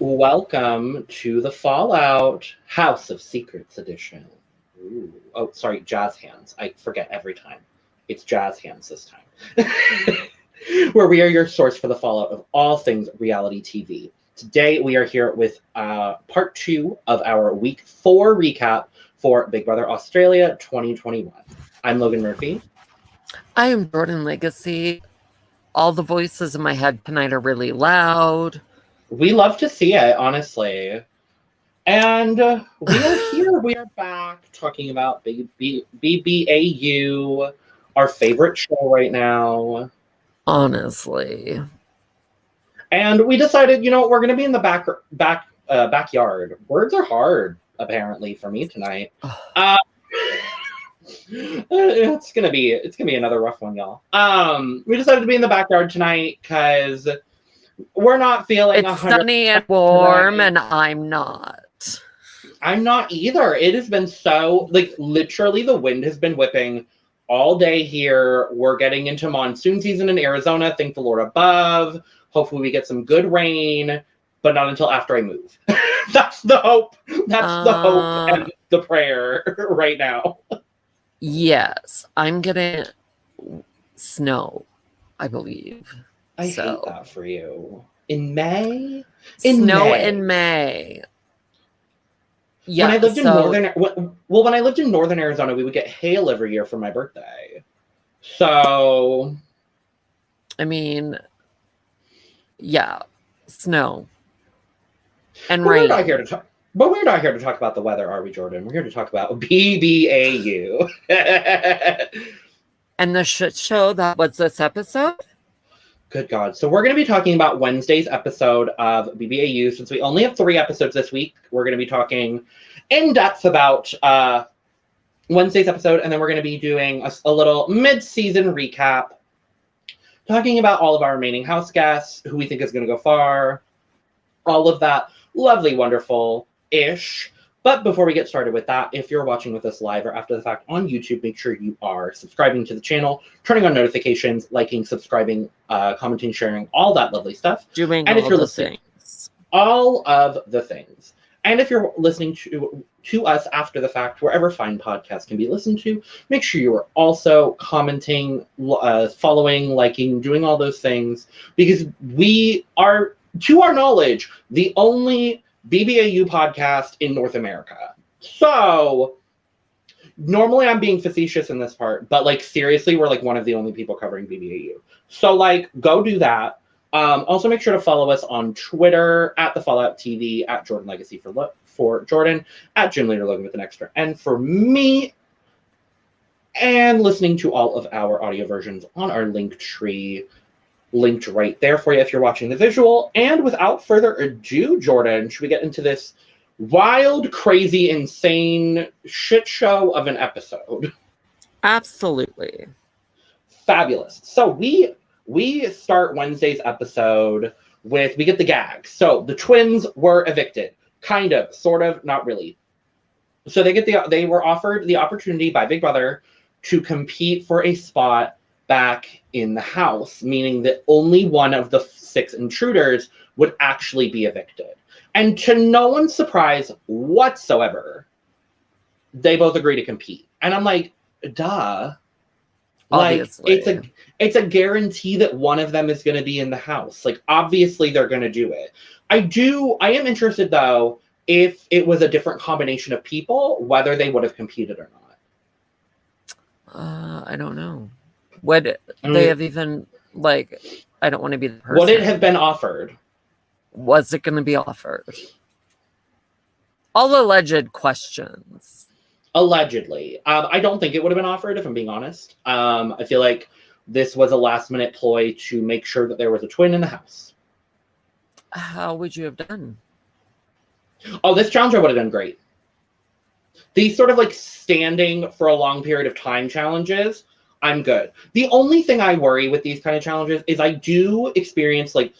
Welcome to the Fallout House of Secrets edition. Ooh. Oh, sorry, jazz hands. I forget every time. It's jazz hands this time. Where we are your source for the fallout of all things reality TV. Today we are here with part 2 of our week 4 recap for Big Brother Australia 2021. I'm Logan Murphy. I am Jordyn Lagace. All the voices in my head tonight are really loud. We love to see it, honestly. And we are here. We are back talking about BBAU, our favorite show right now. Honestly. And we decided, you know, we're going to be in the backyard. Words are hard, apparently, for me tonight. It's gonna be another rough one, y'all. We decided to be in the backyard tonight because we're not feeling it's sunny and warm today. And I'm not. I'm not either. It has been so, like, literally the wind has been whipping all day here. We're getting into monsoon season in Arizona. Thank the Lord above. Hopefully we get some good rain, but not until after I move. That's the hope. That's the hope and the prayer right now. Yes, I'm getting snow, I believe. I hate that for you. In May? Snow in May. Yeah. When I lived in when I lived in northern Arizona, we would get hail every year for my birthday. So, I mean, yeah, snow and rain. We're not here to talk. But we're not here to talk about the weather, are we, Jordyn? We're here to talk about BBAU. And the shit show that was this episode? Good God. So we're going to be talking about Wednesday's episode of BBAU. Since we only have 3 episodes this week, we're going to be talking in depth about Wednesday's episode. And then we're going to be doing a little mid-season recap, talking about all of our remaining house guests, who we think is going to go far, all of that lovely, wonderful-ish. But before we get started with that, if you're watching with us live or after the fact on YouTube, make sure you are subscribing to the channel, turning on notifications, liking, subscribing, commenting, sharing, all that lovely stuff. Doing and all if you're the listening, things. All of the things. And if you're listening to us after the fact, wherever fine podcasts can be listened to, make sure you are also commenting, following, liking, doing all those things, because we are, to our knowledge, the only BBAU podcast in North America. So normally I'm being facetious in this part, but like seriously, we're like one of the only people covering BBAU. So like go do that. Also make sure to follow us on Twitter at the FalloutTV, at Jordyn Legacy for Jordyn, at Gym Leader Logan with an extra N for me, and listening to all of our audio versions on our Linktree, linked right there for you if you're watching the visual. And without further ado, Jordyn, should we get into this wild, crazy, insane shit show of an episode? Absolutely. Fabulous. So we start Wednesday's episode with, we get the gag. So the twins were evicted. Kind of, sort of, not really. So they were offered the opportunity by Big Brother to compete for a spot back in the house, meaning that only one of the 6 intruders would actually be evicted. And to no one's surprise whatsoever, they both agree to compete. And I'm like, duh. Obviously. Like, it's a guarantee that one of them is going to be in the house. Like, obviously they're going to do it. I am interested, though, if it was a different combination of people, whether they would have competed or not. I don't know. Would they have even, like, I don't want to be the person. Would it have been offered? Was it going to be offered? All alleged questions. Allegedly. I don't think it would have been offered, if I'm being honest. I feel like this was a last-minute ploy to make sure that there was a twin in the house. How would you have done? Oh, this challenger would have done great. These sort of, like, standing for a long period of time challenges, I'm good. The only thing I worry with these kind of challenges is I do experience like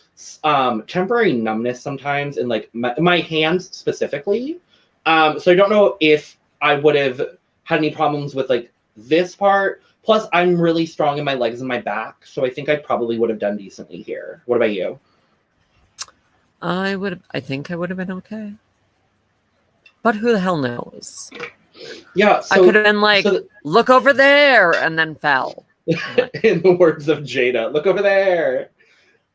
temporary numbness sometimes in like my hands specifically. So I don't know if I would have had any problems with like this part. Plus, I'm really strong in my legs and my back, so I think I probably would have done decently here. What about you? I think I would have been okay. But who the hell knows? Yeah, so I could have been like, look over there, and then fell. In the words of Jada, look over there.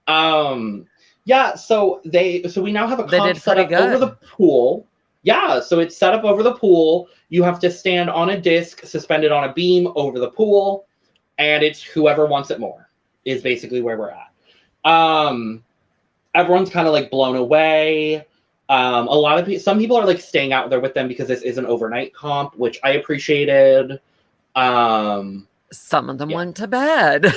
Yeah, so we now have a comp set up over the pool. Yeah, so it's set up over the pool. You have to stand on a disc suspended on a beam over the pool, and it's whoever wants it more is basically where we're at. Everyone's kind of like blown away. Some people are like staying out there with them because this is an overnight comp, which I appreciated. Some of them went to bed.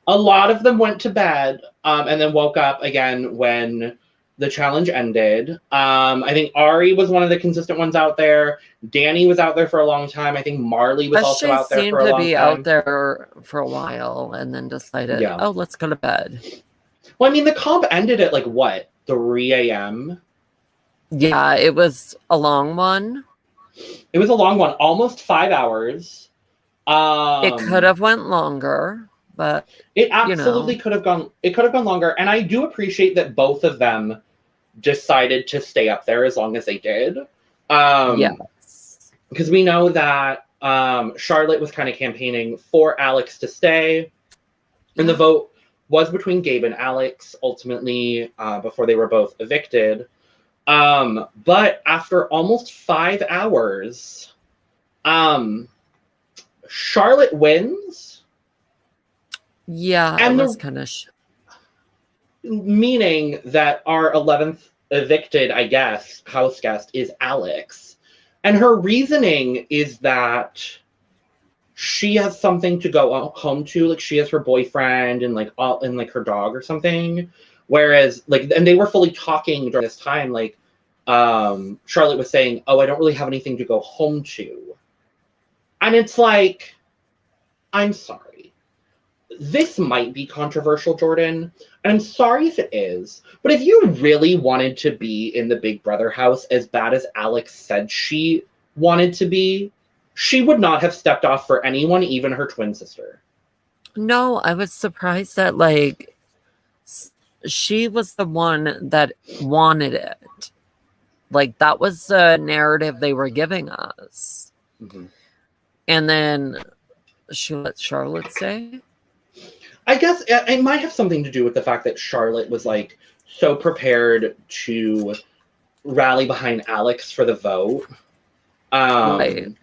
A lot of them went to bed, and then woke up again when the challenge ended. I think Ari was one of the consistent ones out there. Danny was out there for a long time. I think Marley was also out there for a long time. She seemed to be out there for a while and then decided, oh, let's go to bed. Well, I mean, the comp ended at like, what, 3 a.m.? Yeah, it was a long one. It was a long one, almost 5 hours. It could have went longer, but it absolutely could have gone. It could have gone longer, and I do appreciate that both of them decided to stay up there as long as they did. Yes, because we know that Charlotte was kind of campaigning for Alex to stay, and the vote was between Gabe and Alex ultimately before they were both evicted. But after almost 5 hours, Charlotte wins. Yeah, and it was kind of meaning that our 11th evicted, I guess, house guest is Alex. And her reasoning is that she has something to go home to, like she has her boyfriend and like her dog or something. Whereas and they were fully talking during this time, Charlotte was saying, oh, I don't really have anything to go home to. And it's like, I'm sorry. This might be controversial, Jordyn, and I'm sorry if it is, but if you really wanted to be in the Big Brother house as bad as Alex said she wanted to be, she would not have stepped off for anyone, even her twin sister. No, I was surprised that, she was the one that wanted it. That was the narrative they were giving us. Mm-hmm. And then she let Charlotte stay. I guess it might have something to do with the fact that Charlotte was so prepared to rally behind Alex for the vote. Right.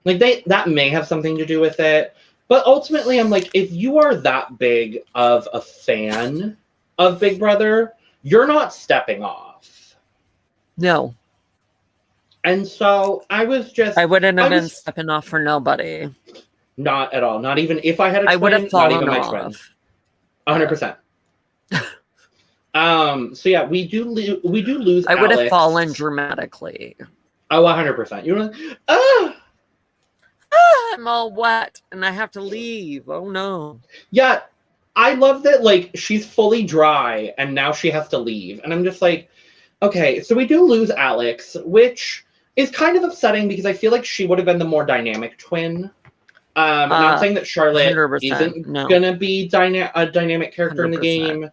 That may have something to do with it. But ultimately, I'm if you are that big of a fan of Big Brother, you're not stepping off. No. And so I wouldn't have been stepping off for nobody. Not at all. Not even if I had a twin, I would have fallen not even off. My twin. 100%. So yeah, we do lose I would have fallen dramatically. Oh, 100%. You're I'm all wet and I have to leave. Oh no. Yeah, I love that she's fully dry and now she has to leave. And I'm just okay, so we do lose Alex, which is kind of upsetting because I feel like she would have been the more dynamic twin. I'm not saying that Charlotte isn't gonna be a dynamic character 100%. In the game.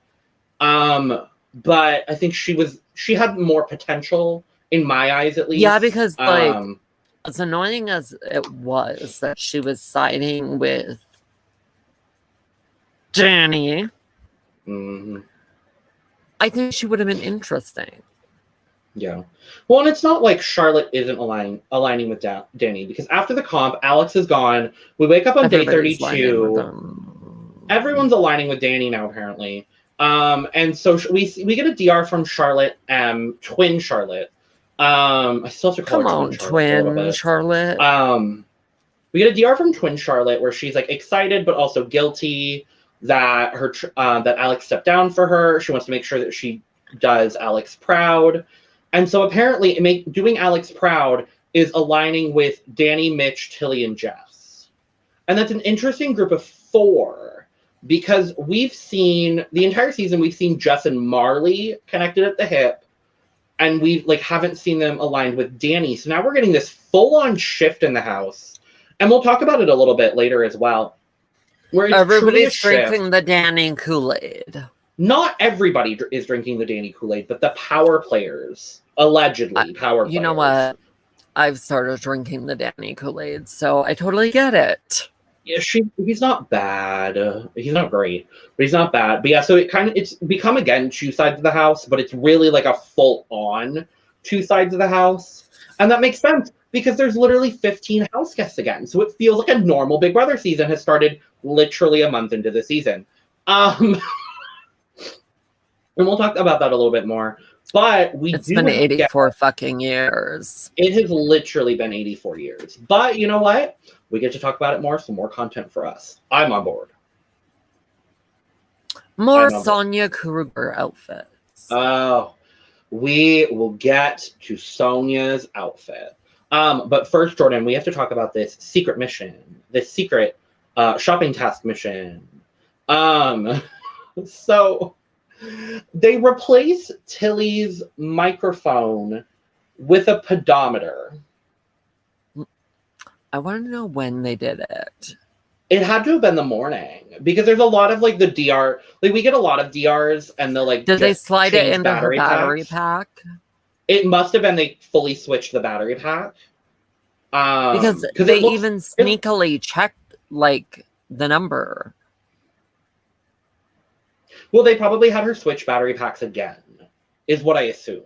But I think she had more potential in my eyes, at least. Yeah, because as annoying as it was that she was siding with Danny, I think she would have been interesting. Yeah. Well, and it's not like Charlotte isn't aligning with Danny, because after the comp, Alex is gone. We wake up on day 32. Everyone's aligning with Danny now, apparently. And so we get a DR from Charlotte, twin Charlotte. I still have to call her twin Charlotte. We get a DR from twin Charlotte where she's excited but also guilty that that Alex stepped down for her. She wants to make sure that she does Alex proud. And so apparently doing Alex proud is aligning with Danny, Mitch, Tilly, and Jess. And that's an interesting group of 4 because we've seen the entire season, we've seen Jess and Marley connected at the hip, and we haven't seen them aligned with Danny. So now we're getting this full-on shift in the house. And we'll talk about it a little bit later as well. Where everybody's drinking the Danny Kool-Aid. Not everybody is drinking the Danny Kool-Aid, but the power players, allegedly power players. You know what? I've started drinking the Danny Kool-Aid, so I totally get it. Yeah, he's not bad. He's not great, but he's not bad. But yeah, so it's become again two sides of the house, but it's really like a full-on two sides of the house. And that makes sense because there's literally 15 house guests again. So it feels like a normal Big Brother season has started literally a month into the season. And we'll talk about that a little bit more. But it's been 84 fucking years. It has literally been 84 years. But you know what? We get to talk about it more, so more content for us. I'm on board. More Sonia Kruger outfits. Oh, we will get to Sonia's outfit. But first, Jordyn, we have to talk about this secret mission, this secret shopping task mission. So they replace Tilly's microphone with a pedometer. I want to know when they did it. It had to have been the morning because there's a lot of like the DR, like we get a lot of DRs and they'll like. Did they slide it into her battery pack? It must have been they fully switched the battery pack. Because they even sneakily checked like the number. Well, they probably had her switch battery packs again, is what I assume.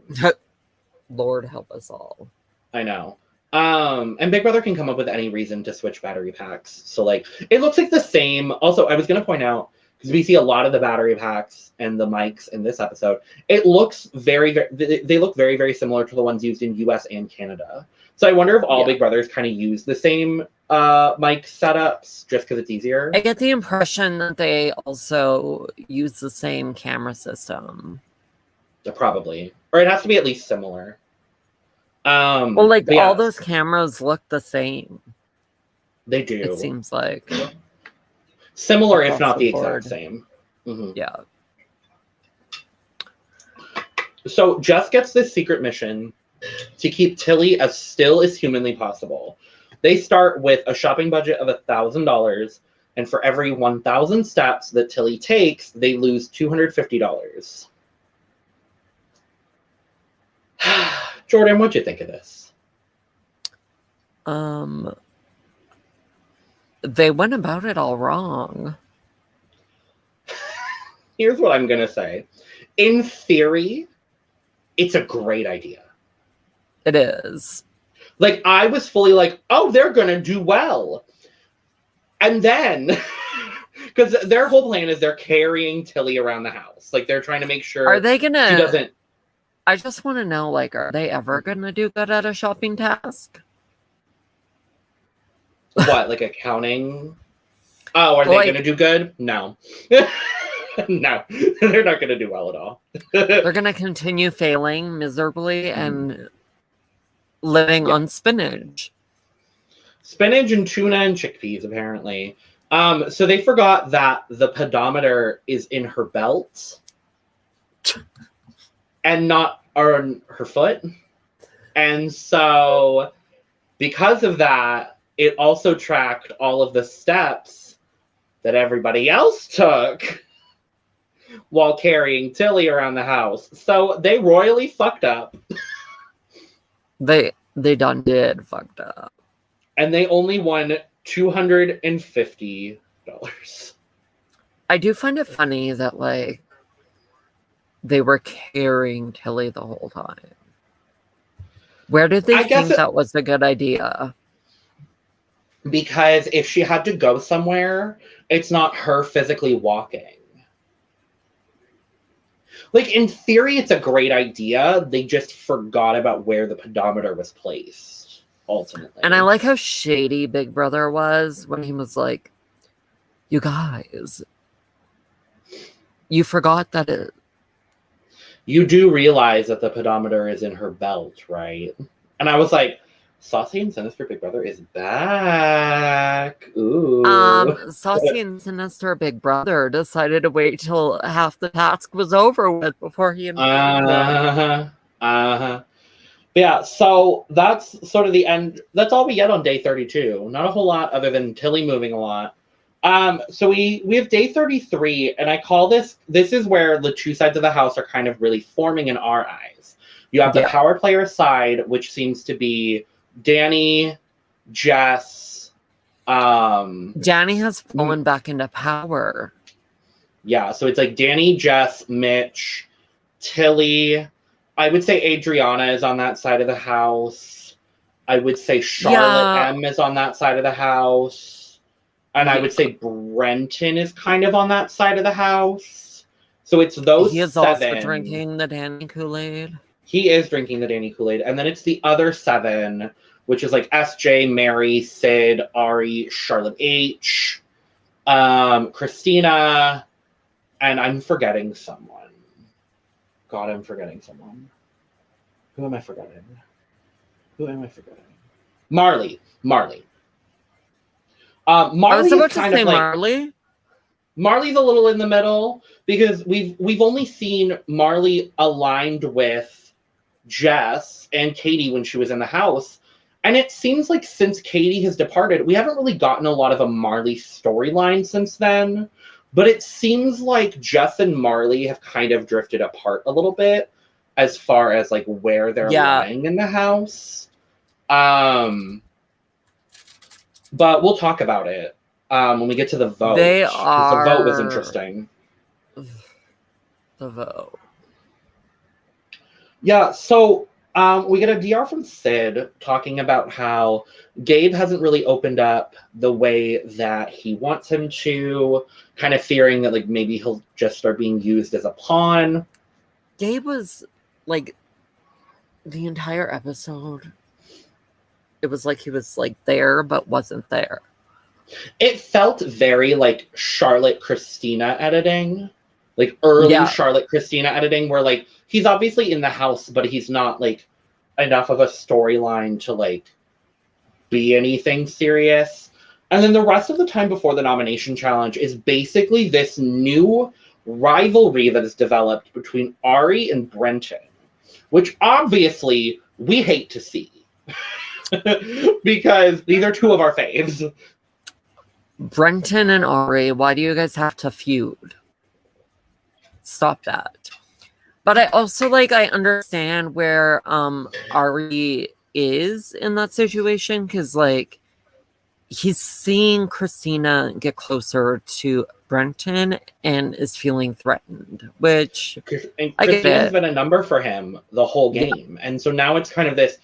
Lord help us all. I know. And Big Brother can come up with any reason to switch battery packs. So, like, it looks like the same. Also, I was going to point out, because we see a lot of the battery packs and the mics in this episode, it looks they look very, very similar to the ones used in US and Canada. So I wonder if all Big Brothers kind of use the same mic setups just because it's easier. I get the impression that they also use the same camera system. Probably. Or it has to be at least similar. Well, like all those cameras look the same. They do. It seems like similar, if not the exact same. Mm-hmm. Yeah. So Jess gets this secret mission to keep Tilly as still as humanly possible. They start with a shopping budget of $1,000, and for every 1,000 steps that Tilly takes, they lose $250. Jordyn, what'd you think of this? They went about it all wrong. Here's what I'm gonna say. In theory, it's a great idea. It is. Like, I was fully like, oh, they're gonna do well. And then, because their whole plan is they're carrying Tilly around the house. Like, they're trying to make sure she doesn't. I just want to know, like, are they ever going to do good at a shopping task? What, like accounting? Oh, are they going to do good? No. No, they're not going to do well at all. They're going to continue failing miserably and living on spinach. Spinach and tuna and chickpeas, apparently. So they forgot that the pedometer is in her belt. And not on her foot. And so, because of that, it also tracked all of the steps that everybody else took while carrying Tilly around the house. So, they royally fucked up. They done did fucked up. And they only won $250. I do find it funny that, like, they were carrying Tilly the whole time. Where did they think that was a good idea? Because if she had to go somewhere, it's not her physically walking. Like, in theory, it's a great idea. They just forgot about where the pedometer was placed, ultimately. And I like how shady Big Brother was when he was like, you guys, you forgot that it... You do realize that the pedometer is in her belt, right? And I was like, Saucy and Sinister Big Brother is back. Ooh. Saucy and Sinister Big Brother decided to wait till half the task was over with before he Yeah, so that's sort of the end. That's all we get on day 32. Not a whole lot other than Tilly moving a lot. So we have day 33, and I call this is where the two sides of the house are kind of really forming in our eyes. You have the power player side, which seems to be Danny, Jess. Danny has fallen back into power. Yeah, so it's like Danny, Jess, Mitch, Tilly. I would say Adriana is on that side of the house. I would say Charlotte M is on that side of the house. And I would say Brenton is kind of on that side of the house. So it's those He is 7. also drinking the Danny Kool-Aid. He is drinking the Danny Kool-Aid. And then it's the other 7, which is like SJ, Mary, Sid, Ari, Charlotte H, Christina, and I'm forgetting someone. God, I'm forgetting someone. Who am I forgetting? Marley. Marley's I was about to kind say of like Marley. Marley's a little in the middle because we've only seen Marley aligned with Jess and Katie when she was in the house. And it seems like since Katie has departed, we haven't really gotten a lot of a Marley storyline since then. But it seems like Jess and Marley have kind of drifted apart a little bit as far as like where they're lying in the house. But we'll talk about it when we get to the vote. The vote was interesting. The vote. Yeah, so we get a DR from Sid talking about how Gabe hasn't really opened up the way that he wants him to, kind of fearing that like maybe he'll just start being used as a pawn. Gabe was like the entire episode. It was like he was like there but wasn't there. It felt very like Charlotte Christina editing. Like early Charlotte Christina editing where like he's obviously in the house, but he's not like enough of a storyline to like be anything serious. And then the rest of the time before the nomination challenge is basically this new rivalry that is developed between Ari and Brenton, which obviously we hate to see because these are two of our faves. Brenton and Ari, why do you guys have to feud? Stop that. But I also like I understand where Ari is in that situation because like he's seeing Christina get closer to Brenton and is feeling threatened, which Christina's been a number for him the whole game. And so now it's kind of this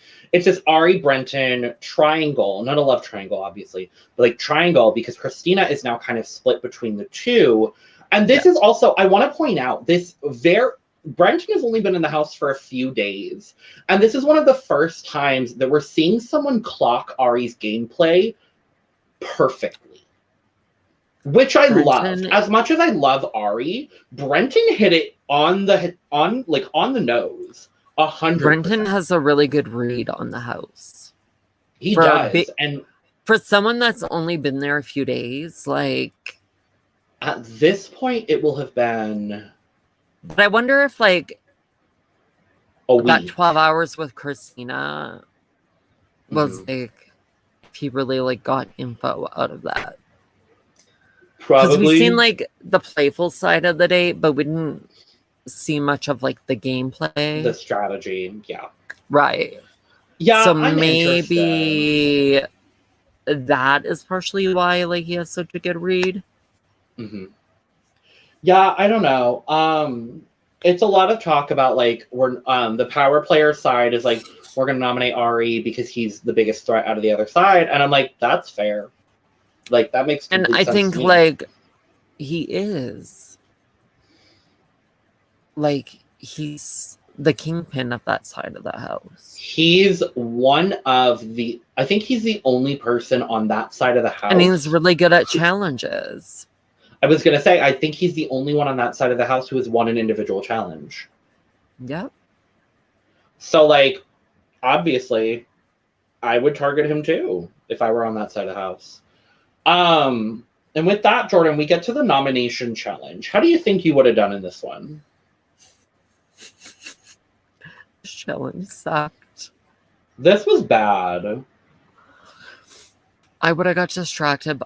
Ari Brenton triangle, not a love triangle, obviously, but like triangle because Christina is now kind of split between the two. And this is also, I want to point out, Brenton has only been in the house for a few days. And this is one of the first times that we're seeing someone clock Ari's gameplay perfectly. Which I love. As much as I love Ari, Brenton hit it on the nose. 100%. Brenton has a really good read on the house. He does. And for someone that's only been there a few days, like at this point it will have been. But I wonder if like that 12 hours with Christina was like if he really like got info out of that. Probably. Because we've seen like the playful side of the date, but we didn't see much of like the gameplay. The strategy, yeah. Right. Yeah. So maybe that is partially why like he has such a good read. Mm-hmm. Yeah, I don't know. It's a lot of talk about like we're the power player side is like we're gonna nominate Ari because he's the biggest threat out of the other side, and I'm like, that's fair. Like that makes complete sense. And I think like he is. Like he's the kingpin of that side of the house. He's I think he's the only person on that side of the house. And he's really good at challenges. I was going to say, I think he's the only one on that side of the house who has won an individual challenge. Yep. So, like, obviously, I would target him too if I were on that side of the house. And with that, Jordyn, we get to the nomination challenge. How do you think you would have done in this one? This challenge sucked. This was bad. I would have got distracted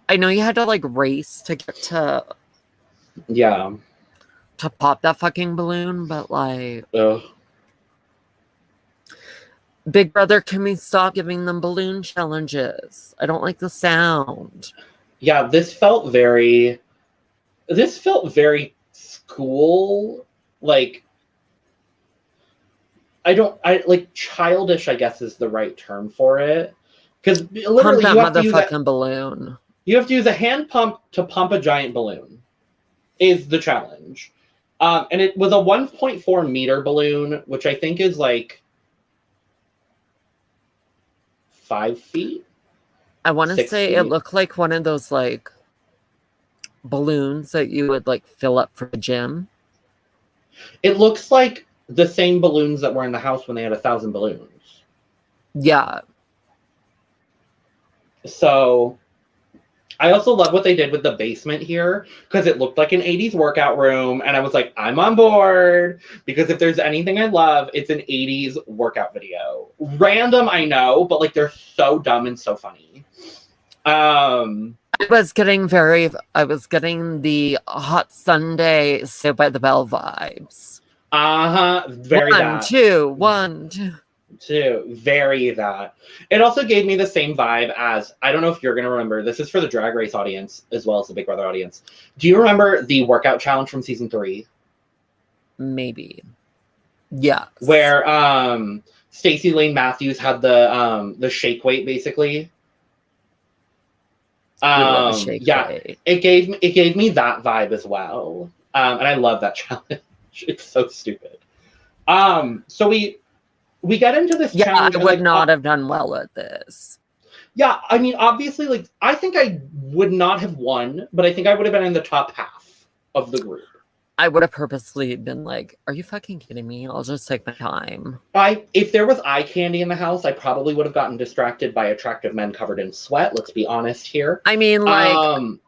I know you had to like race to get to pop that fucking balloon, but like, Ugh. Big Brother, can we stop giving them balloon challenges? I don't like the sound. Yeah, this felt very school, like, I like childish, I guess is the right term for it. Because literally Pump you have that to use motherfucking balloon. You have to use a hand pump to pump a giant balloon, is the challenge. And it was a 1.4 meter balloon, which I think is like 5 feet. I want to 6 say feet. it looked like one of those like balloons that you would like fill up for the gym. It looks like the same balloons that were in the house when they had 1,000 balloons. Yeah. So I also love what they did with the basement here, because it looked like an 80s workout room, and I was like, I'm on board, because if there's anything I love, it's an 80s workout video. Random, I know, but like they're so dumb and so funny. I was getting the Hot Sunday Saved by the Bell vibes. Very that. One, two. Very that. It also gave me the same vibe as, I don't know if you're going to remember, this is for the Drag Race audience as well as the Big Brother audience. Do you remember the workout challenge from season 3? Maybe. Yeah. Where Stacey Lane Matthews had the shake weight, basically. Weight. It gave me that vibe as well. And I love that challenge. It's so stupid. So we get into this challenge. I would not have done well at this. Yeah, I mean, obviously, like, I think I would not have won, but I think I would have been in the top half of the group. I would have purposely been like, are you fucking kidding me? I'll just take my time. If there was eye candy in the house, I probably would have gotten distracted by attractive men covered in sweat. Let's be honest here. I mean, like,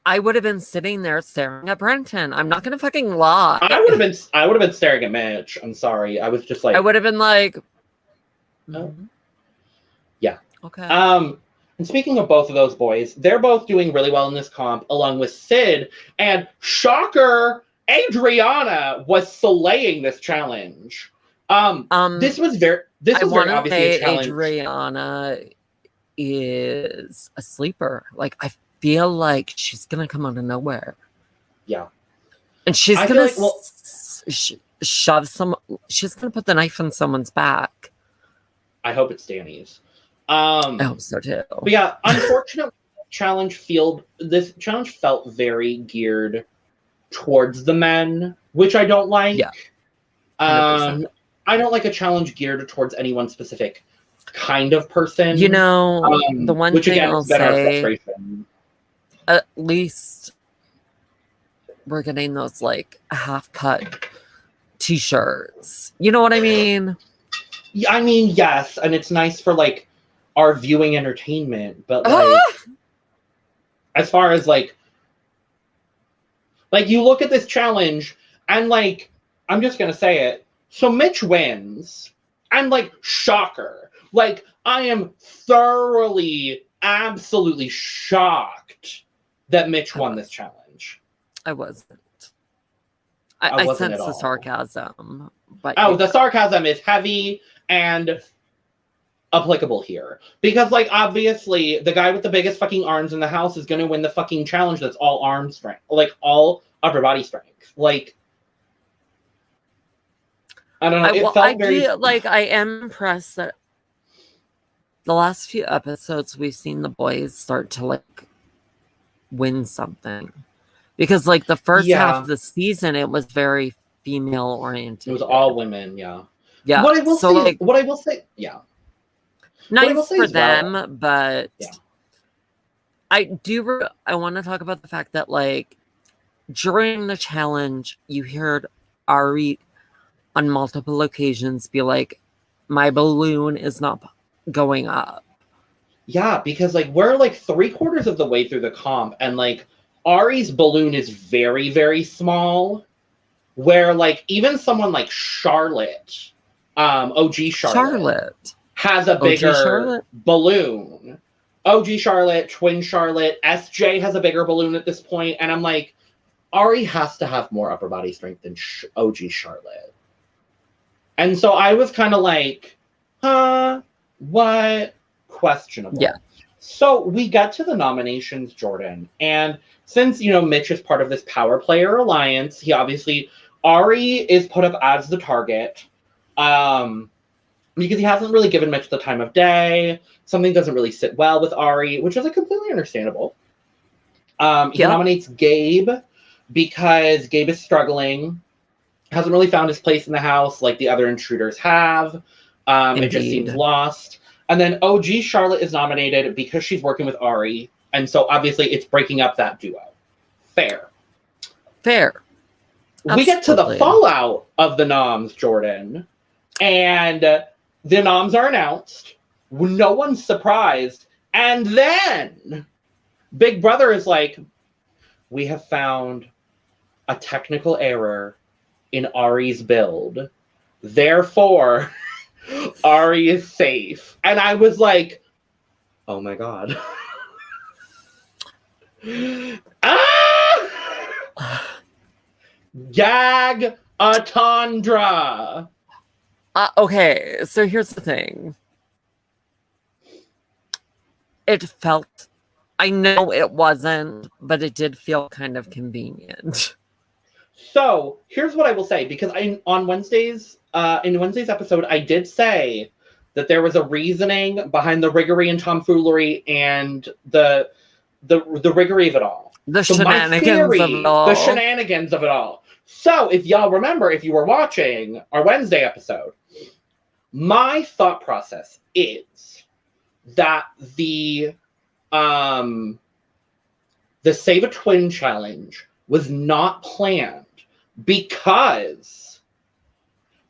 I would have been sitting there staring at Brenton. I'm not gonna fucking lie. I would have been staring at Mitch. I'm sorry. I was just like, I would have been like, yeah. Okay. And speaking of both of those boys, they're both doing really well in this comp, along with Sid. And shocker, Adriana was slaying this challenge. This was very obviously a challenge. Adriana is a sleeper. Like, I feel like she's gonna come out of nowhere. Yeah. And she's gonna shove some. She's gonna put the knife in someone's back. I hope it's Danny's. I hope so too. But yeah, unfortunately, this challenge felt very geared towards the men, which I don't like. Yeah. I don't like a challenge geared towards any one specific kind of person. You know, the one thing I'll say, at least we're getting those like half-cut t-shirts. You know what I mean? Yeah, I mean, yes, and it's nice for like our viewing entertainment, but like as far as like you look at this challenge and like, I'm just gonna say it. So Mitch wins, and like, shocker. Like, I am thoroughly, absolutely shocked that Mitch won this challenge. I wasn't. I sense the sarcasm. But the sarcasm is heavy and applicable here. Because, like, obviously, the guy with the biggest fucking arms in the house is going to win the fucking challenge that's all arm strength. Like, all upper body strength. Like, I don't know. I am impressed that the last few episodes we've seen the boys start to, like, win something. Because, like, the first half of the season, it was very female oriented. It was all women, yeah. Yeah. What I will say, yeah. Nice for them, but yeah. I want to talk about the fact that, like, during the challenge, you heard Ari on multiple occasions be like, my balloon is not going up. Yeah, because, like, we're, like, 3/4 of the way through the comp, and, like, Ari's balloon is very, very small, where, like, even someone like Charlotte, OG Charlotte, has a bigger balloon. OG Charlotte, Twin Charlotte, SJ has a bigger balloon at this point, and I'm like, Ari has to have more upper body strength than OG Charlotte. And so I was kind of like, huh, what? Questionable. Yeah. So we get to the nominations, Jordyn, and since, Mitch is part of this power player alliance, he obviously, Ari is put up as the target, because he hasn't really given Mitch the time of day. Something doesn't really sit well with Ari, which is completely understandable. He nominates Gabe because Gabe is struggling, hasn't really found his place in the house like the other intruders have. It just seems lost. And then OG Charlotte is nominated because she's working with Ari. And so obviously it's breaking up that duo. Fair. Absolutely. We get to the fallout of the noms, Jordyn. And the noms are announced. No one's surprised. And then Big Brother is like, we have found a technical error in Ari's build. Therefore, Ari is safe. And I was like, oh my God. Gag a tundra. Okay, so here's the thing. It felt, I know it wasn't, but it did feel kind of convenient. So here's what I will say, because on Wednesday's, in Wednesday's episode, I did say that there was a reasoning behind the riggery and tomfoolery and the riggery of it all. The shenanigans of it all. The shenanigans of it all. So if y'all remember, if you were watching our Wednesday episode, my thought process is that the Save a Twin challenge was not planned because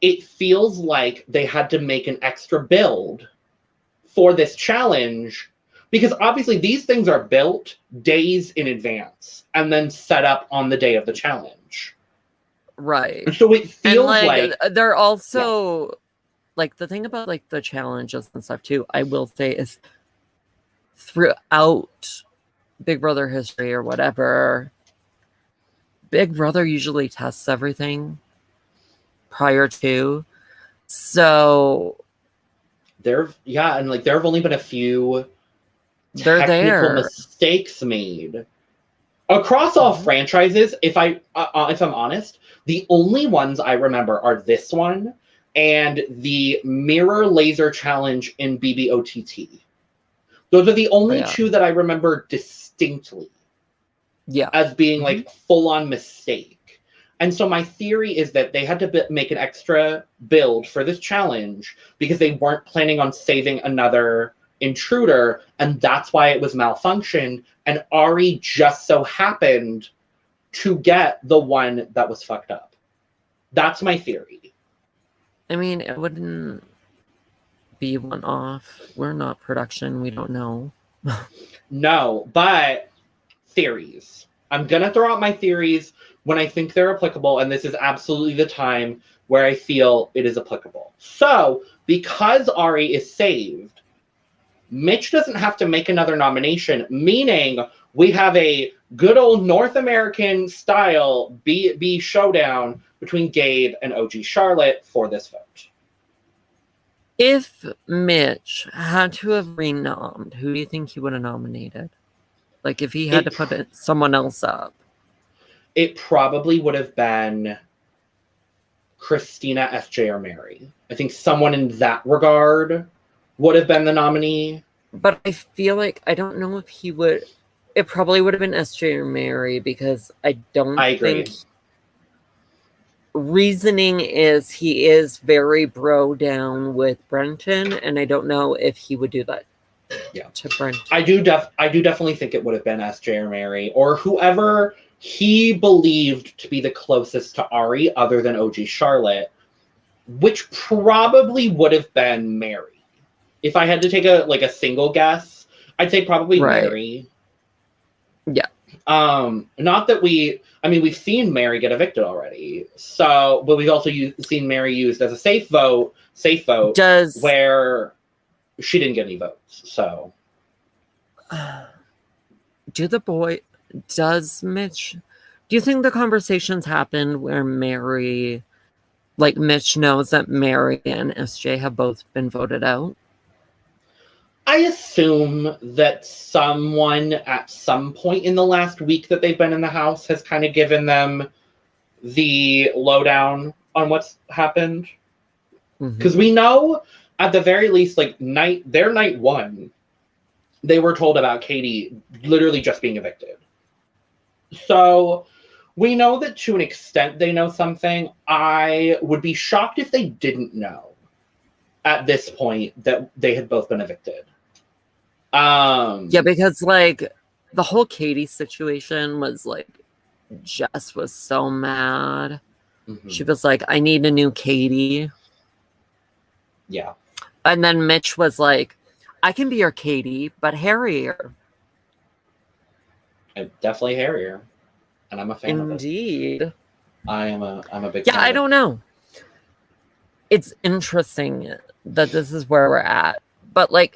it feels like they had to make an extra build for this challenge, because obviously these things are built days in advance and then set up on the day of the challenge. Right. So it feels like they're also like, the thing about like the challenges and stuff too, I will say, is throughout Big Brother history or whatever, Big Brother usually tests everything prior to. So there have only been a few technical mistakes made across all franchises. If I'm honest, the only ones I remember are this one and the mirror laser challenge in BBOTT. Those are the only two that I remember distinctly. Yeah. As being like full-on mistake. And so my theory is that they had to make an extra build for this challenge because they weren't planning on saving another intruder, and that's why it was malfunctioned, and Ari just so happened to get the one that was fucked up. That's my theory. I mean, it wouldn't be one off. We're not production. We don't know. No, but theories. I'm going to throw out my theories when I think they're applicable, and this is absolutely the time where I feel it is applicable. So, because Ari is saved, Mitch doesn't have to make another nomination, meaning we have a good old North American style B showdown between Gabe and OG Charlotte for this vote. If Mitch had to have renommed, who do you think he would have nominated? Like, if he had to put someone else up. It probably would have been Christina, SJ, or Mary. I think someone in that regard would have been the nominee. But I feel like, I don't know if he would. It probably would have been SJ or Mary, because I agree. Think reasoning is he is very bro down with Brenton, and I don't know if he would do that. Yeah, to Brenton. I do definitely think it would have been SJ or Mary, or whoever he believed to be the closest to Ari other than OG Charlotte, which probably would have been Mary. If I had to take a single guess, I'd say probably Mary. Yeah. Not that we've seen Mary get evicted already. So, but we've also seen Mary used as a safe vote, where she didn't get any votes. So, does Mitch, do you think the conversations happened where Mitch knows that Mary and SJ have both been voted out? I assume that someone at some point in the last week that they've been in the house has kind of given them the lowdown on what's happened. Because we know, at the very least, like, their night one, they were told about Katie literally just being evicted. So we know that to an extent they know something. I would be shocked if they didn't know at this point that they had both been evicted. Yeah, because like the whole Katie situation was like, Jess was so mad. She was like, I need a new Katie. Yeah. And then Mitch was like, I can be your Katie, but hairier. Definitely hairier. And I'm a fan of it. Indeed. I'm a big fan. Yeah, I don't know. It's interesting that this is where we're at. But like,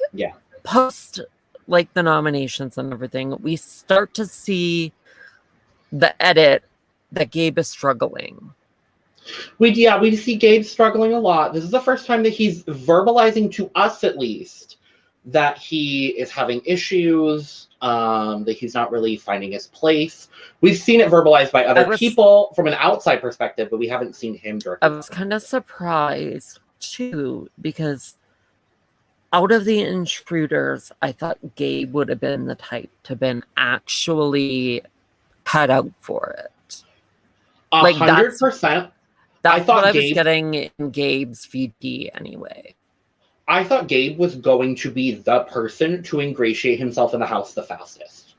post like the nominations and everything, we start to see the edit that Gabe is struggling. We see Gabe struggling a lot. This is the first time that he's verbalizing to us, at least, that he is having issues, that he's not really finding his place. We've seen it verbalized by other people from an outside perspective, but we haven't seen him directly. I was kind of surprised, too, because out of the intruders, I thought Gabe would have been the type to been actually cut out for it. 100%. That's what I was getting in Gabe's VP anyway. I thought Gabe was going to be the person to ingratiate himself in the house the fastest.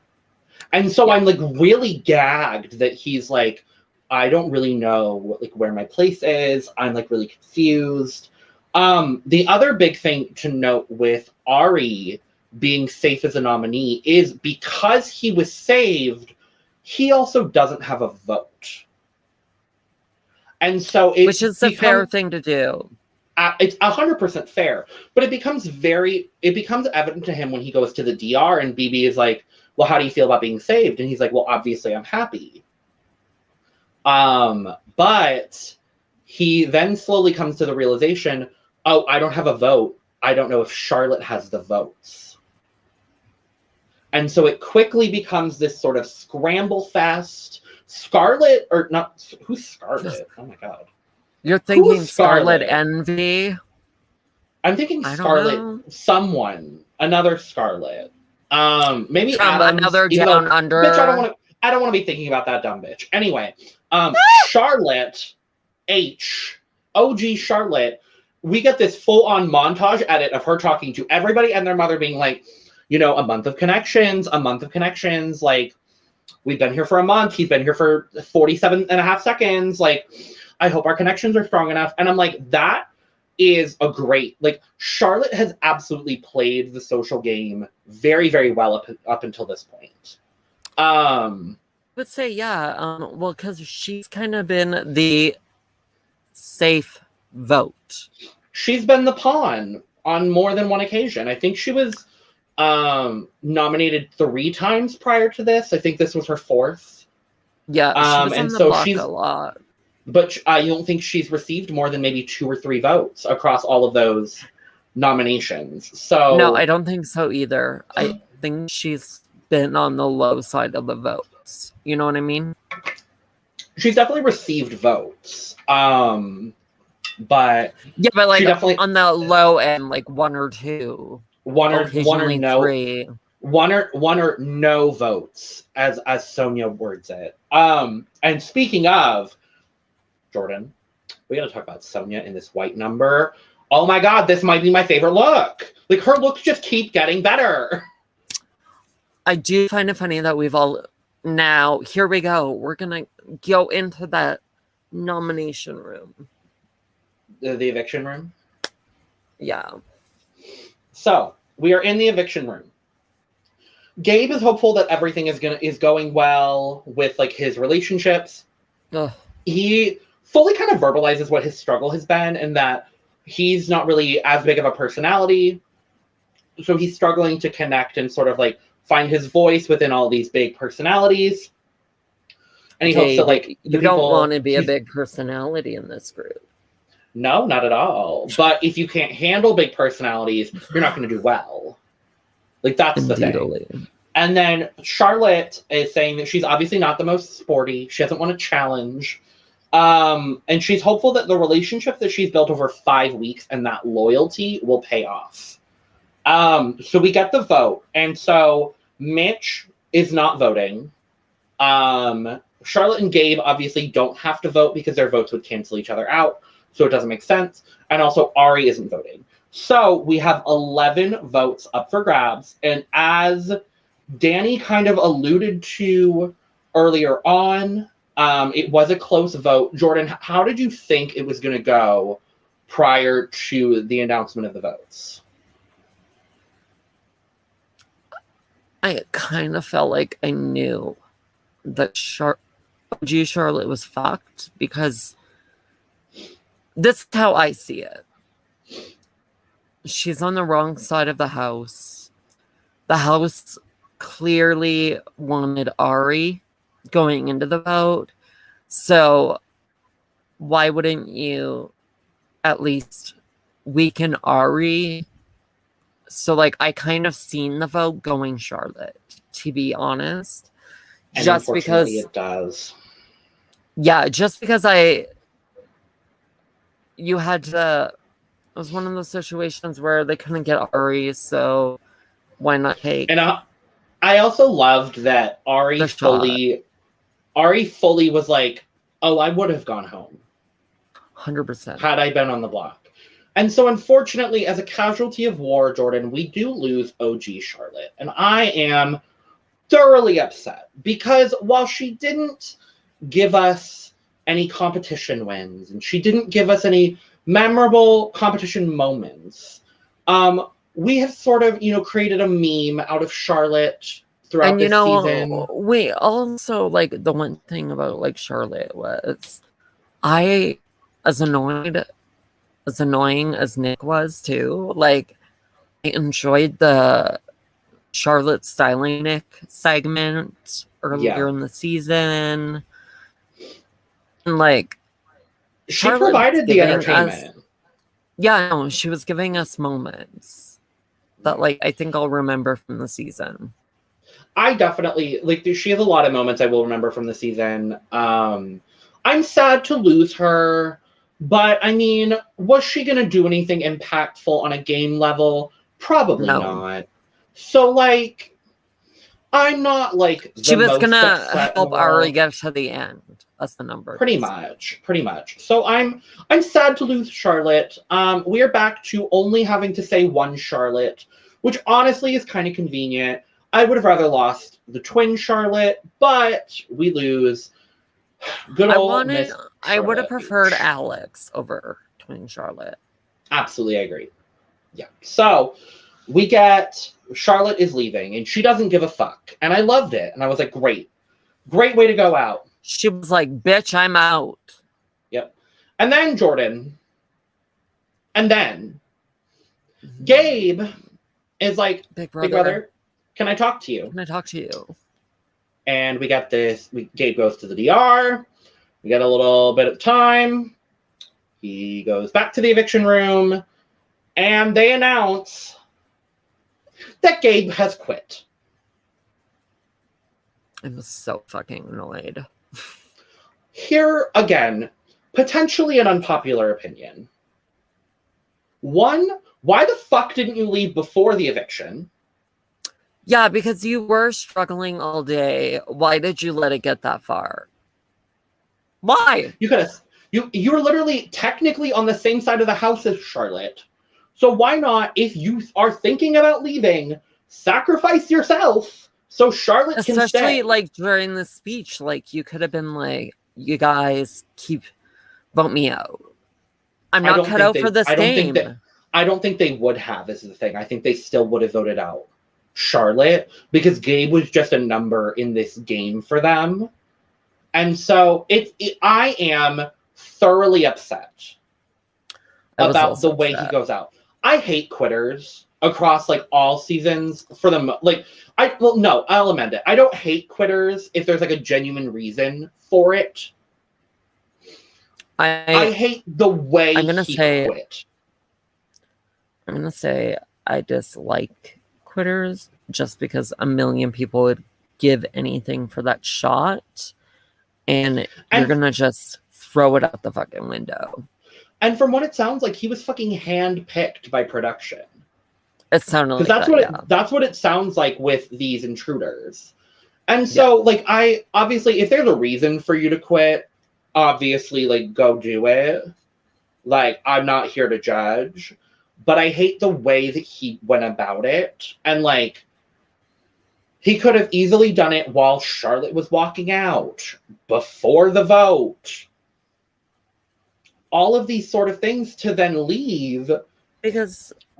And so I'm like really gagged that he's like, I don't really know where my place is. I'm like really confused. The other big thing to note with Ari being safe as a nominee is because he was saved, he also doesn't have a vote. And so which is a fair thing to do. It's 100% fair, but it becomes evident to him when he goes to the DR and BB is like, well, how do you feel about being saved? And he's like, well, obviously I'm happy. But he then slowly comes to the realization, oh, I don't have a vote. I don't know if Charlotte has the votes. And so it quickly becomes this sort of scramble fest. Scarlett, or not, who's Scarlett? Oh my God. You're thinking Scarlett Envy? I'm thinking Scarlett, another Scarlett. Maybe from Adams, another Down Under. Bitch, I don't want to be thinking about that dumb bitch. Anyway, Charlotte OG Charlotte, we get this full-on montage edit of her talking to everybody and their mother being like, a month of connections, like, we've been here for a month, he's been here for 47 and a half seconds, like, I hope our connections are strong enough. And I'm like, that is a great, like, Charlotte has absolutely played the social game very, very well up until this point. I would say, well, because she's kind of been the safe vote. She's been the pawn on more than one occasion. I think she was nominated 3 times prior to this. I think this was her 4th. Yeah, she was and so she's a lot. But you don't think she's received more than maybe 2 or 3 votes across all of those nominations? So no, I don't think so either. I think she's been on the low side of the votes. You know what I mean? She's definitely received votes. But like definitely on the low end, like 1 or 2. One or no 3. One or no votes, as Sonia words it. And speaking of Jordyn, we gotta talk about Sonia in this white number. Oh my God, this might be my favorite look. Like, her looks just keep getting better. I do find it funny that we've all now, here we go. We're gonna go into that nomination room. The eviction room? Yeah. So, we are in the eviction room. Gabe is hopeful that everything is going well with, like, his relationships. Ugh. He fully kind of verbalizes what his struggle has been and that he's not really as big of a personality. So he's struggling to connect and sort of, like, find his voice within all these big personalities. And he hopes that, like, you don't want to be a big personality in this group. No, not at all. But if you can't handle big personalities, you're not going to do well. Like, that's the thing. And then Charlotte is saying that she's obviously not the most sporty. She doesn't want to challenge. And she's hopeful that the relationship that she's built over 5 weeks and that loyalty will pay off. So we get the vote. And so Mitch is not voting. Charlotte and Gabe obviously don't have to vote because their votes would cancel each other out. So it doesn't make sense. And also Ari isn't voting. So we have 11 votes up for grabs. And as Danny kind of alluded to earlier on, it was a close vote. Jordyn, how did you think it was going to go prior to the announcement of the votes? I kind of felt like I knew that Charlotte was fucked, because this is how I see it. She's on the wrong side of the house. The house clearly wanted Ari going into the vote. So why wouldn't you at least weaken Ari? So, like, I kind of seen the vote going Charlotte, to be honest. And just because it does. Yeah, just because you had to. It was one of those situations where they couldn't get Ari, so why not take? And I also loved that Ari fully was like, "Oh, I would have gone home, 100%, had I been on the block." And so, unfortunately, as a casualty of war, Jordyn, we do lose OG Charlotte, and I am thoroughly upset because while she didn't give us any competition wins and she didn't give us any memorable competition moments, we have sort of, created a meme out of Charlotte throughout this season. We also, like, the one thing about, like, Charlotte was, I, as annoying as Nick was too, like, I enjoyed the Charlotte styling Nick segment earlier in the season. And, like, she Charlotte provided the entertainment. She was giving us moments that, like, I think I'll remember from the season. I definitely, like, she has a lot of moments I will remember from the season. I'm sad to lose her, but I mean, was she going to do anything impactful on a game level? Probably not. So, like, I'm not, like, she was going to help Ari get to the end. That's the number. Pretty much. So I'm sad to lose Charlotte. We are back to only having to say one Charlotte, which honestly is kind of convenient. I would have rather lost the twin Charlotte, but we lose good old Miss Charlotte. I would have preferred Alex over twin Charlotte. Absolutely, I agree. Yeah. So we get Charlotte is leaving, and she doesn't give a fuck. And I loved it. And I was like, great way to go out. She was like, bitch, I'm out. Yep. And then Jordyn. And then Gabe is like, Big brother, can I talk to you? Can I talk to you? And we got this. Gabe goes to the DR. We got a little bit of time. He goes back to the eviction room. And they announce that Gabe has quit. I was so fucking annoyed. Here, again, potentially an unpopular opinion. One, why the fuck didn't you leave before the eviction? Yeah, because you were struggling all day. Why did you let it get that far? Why? You could have. You were literally technically on the same side of the house as Charlotte. So why not, if you are thinking about leaving, sacrifice yourself so Charlotte can stay? Especially, like, during the speech, like, you could have been like, you guys vote me out. I'm not cut out for this game. I don't think they would have, is the thing. I think they still would have voted out Charlotte because Gabe was just a number in this game for them. And so I am thoroughly upset about the way he goes out. I hate quitters. across like all seasons for the I'll amend it. I don't hate quitters if there's like a genuine reason for it. I hate the way he quit. I'm gonna say I dislike quitters just because a million people would give anything for that shot, and you're gonna just throw it out the fucking window. And from what it sounds like, he was fucking hand-picked by production. It sounded like that's what it sounds like with these intruders. And so, like, I obviously, if there's a reason for you to quit, obviously, like, go do it. Like, I'm not here to judge. But I hate the way that he went about it. And, like, he could have easily done it while Charlotte was walking out, before the vote. All of these sort of things to then leave.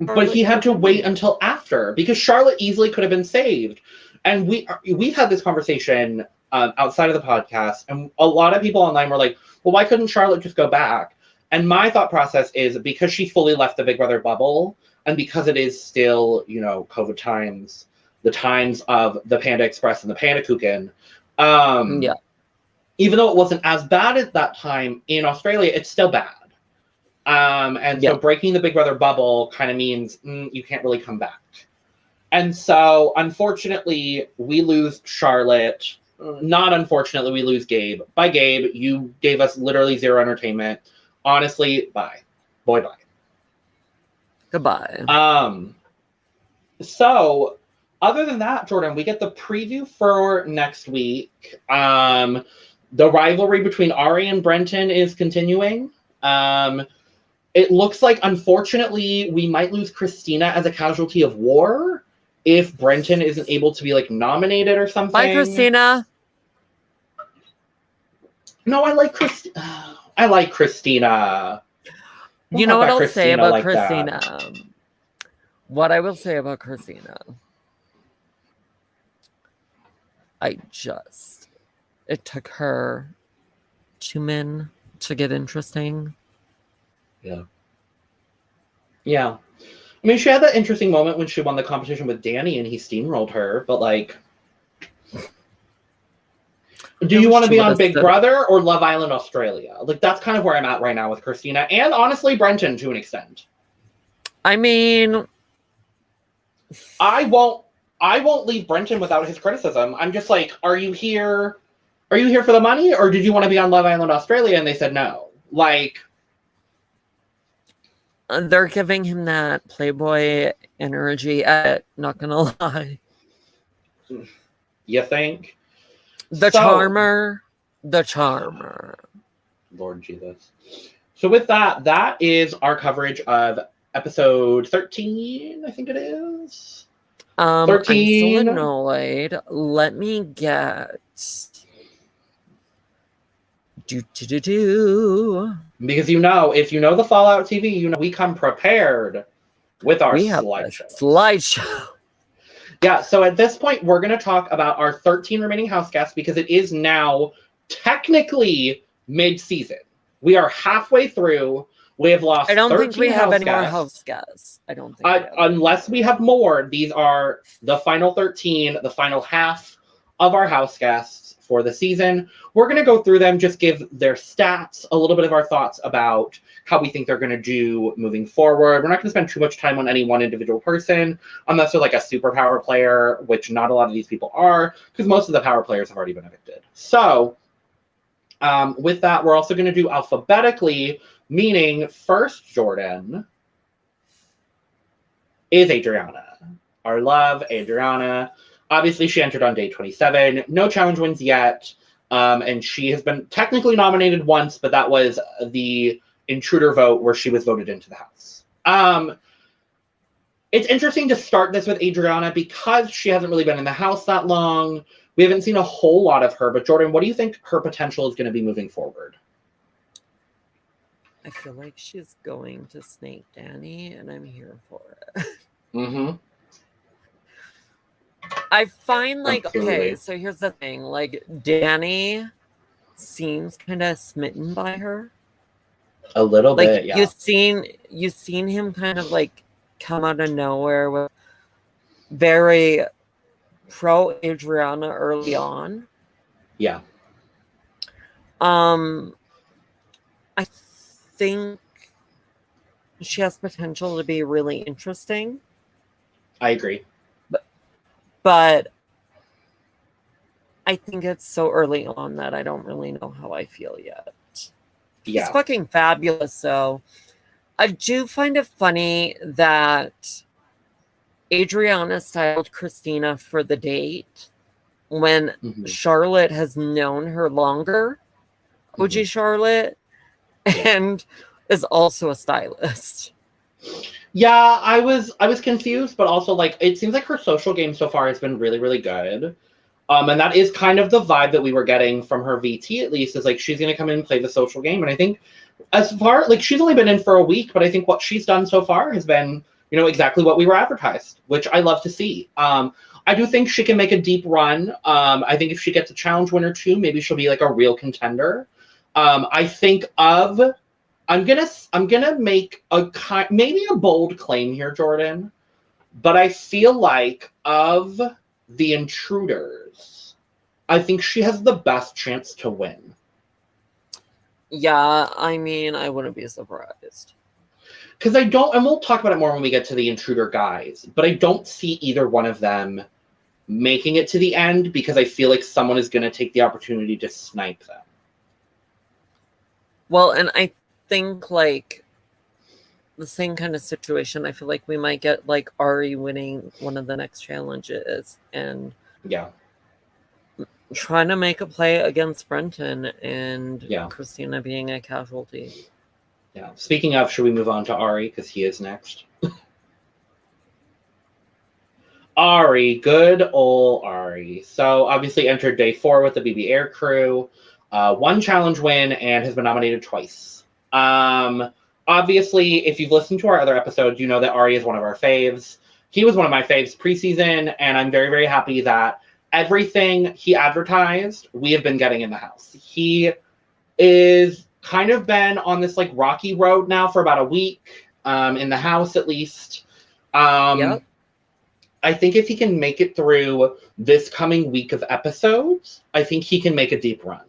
But he had to wait until after, because Charlotte easily could have been saved. And we've had this conversation outside of the podcast, and a lot of people online were like, well, why couldn't Charlotte just go back? And my thought process is because she fully left the Big Brother bubble, and because it is still, you know, COVID times, the times of the Panda Express and the Panda Kuchen, even though it wasn't as bad at that time in Australia, it's still bad. So breaking the Big Brother bubble kind of means you can't really come back. And so, unfortunately, we lose Charlotte. Not unfortunately, we lose Gabe. Bye, Gabe. You gave us literally zero entertainment. Honestly, bye. Boy, bye. Goodbye. So, other than that, Jordyn, we get the preview for next week. The rivalry between Ari and Brenton is continuing. It looks like, unfortunately, we might lose Christina as a casualty of war if Brenton isn't able to be, like, nominated or something. Bye, Christina. No, I like Christina. You know what I'll say about Christina? What I will say about Christina, it took her 2 men to get interesting. Yeah. I mean, she had that interesting moment when she won the competition with Danny and he steamrolled her, but, like, do you want to be on Big Brother or Love Island Australia? Like, that's kind of where I'm at right now with Christina, and honestly, Brenton to an extent. I mean, I won't leave Brenton without his criticism. I'm just like, are you here for the money, or did you want to be on Love Island Australia? And they said no. Like, they're giving him that Playboy energy. Not gonna lie. You think? The charmer. Lord Jesus. So with that is our coverage of episode 13, I think it is. 13. I'm so annoyed. Let me get... Because if you know the Fallout TV, you know we come prepared with our slideshow. Yeah, so at this point, we're going to talk about our 13 remaining house guests because it is now technically mid-season. We are halfway through. We have lost 13 I don't think we have any more house guests. I don't think unless we have more, these are the final 13, the final half of our house guests for the season. We're going to go through them, just give their stats, a little bit of our thoughts about how we think they're going to do moving forward. We're not going to spend too much time on any one individual person, unless they're like a superpower player, which not a lot of these people are, because most of the power players have already been evicted. So with that, we're also going to do alphabetically, meaning first, Jordyn, is Adriana. Our love, Adriana. Obviously, she entered on day 27. No challenge wins yet. And she has been technically nominated once, but that was the intruder vote where she was voted into the house. It's interesting to start this with Adriana because she hasn't really been in the house that long. We haven't seen a whole lot of her. But Jordyn, what do you think her potential is going to be moving forward? I feel like she's going to snake Danny, and I'm here for it. Mm-hmm. I find, like, Absolutely. okay, so here's the thing. Like, Danny seems kind of smitten by her. A little like, bit, yeah. You've seen him kind of, like, come out of nowhere with very pro Adriana early on. Yeah. I think she has potential to be really interesting. I agree. But I think it's so early on that I don't really know how I feel yet. Yeah. He's fucking fabulous, though. I do find it funny that Adriana styled Christina for the date when Charlotte has known her longer, OG Charlotte, and is also a stylist. Yeah, I was confused, but also like it seems like her social game so far has been really, really good. And that is kind of the vibe that we were getting from her VT, at least, is like she's gonna come in and play the social game. And I think as far like she's only been in for a week, but I think what she's done so far has been, you know, exactly what we were advertised, which I love to see. I do think she can make a deep run. I think if she gets a challenge win or two, maybe she'll be like a real contender. I think of I'm gonna make maybe a bold claim here, Jordyn, but I feel like of the intruders, I think she has the best chance to win. Yeah, I mean, I wouldn't be surprised. Because I don't, and we'll talk about it more when we get to the intruder guys, but I don't see either one of them making it to the end because I feel like someone is going to take the opportunity to snipe them. Well, and I think like the same kind of situation, I feel like we might get like Ari winning one of the next challenges and trying to make a play against Brenton and Christina being a casualty. Yeah. Speaking of, should we move on to Ari because he is next? Ari, good old Ari. So obviously entered day 4 with the BB Air crew, 1 challenge win, and has been nominated twice. Obviously, if you've listened to our other episodes, you know that Ari is one of our faves. He was one of my faves preseason, and I'm very, very happy that everything he advertised, we have been getting in the house. He is kind of been on this like rocky road now for about a week, in the house at least. Yep. I think if he can make it through this coming week of episodes, I think he can make a deep run.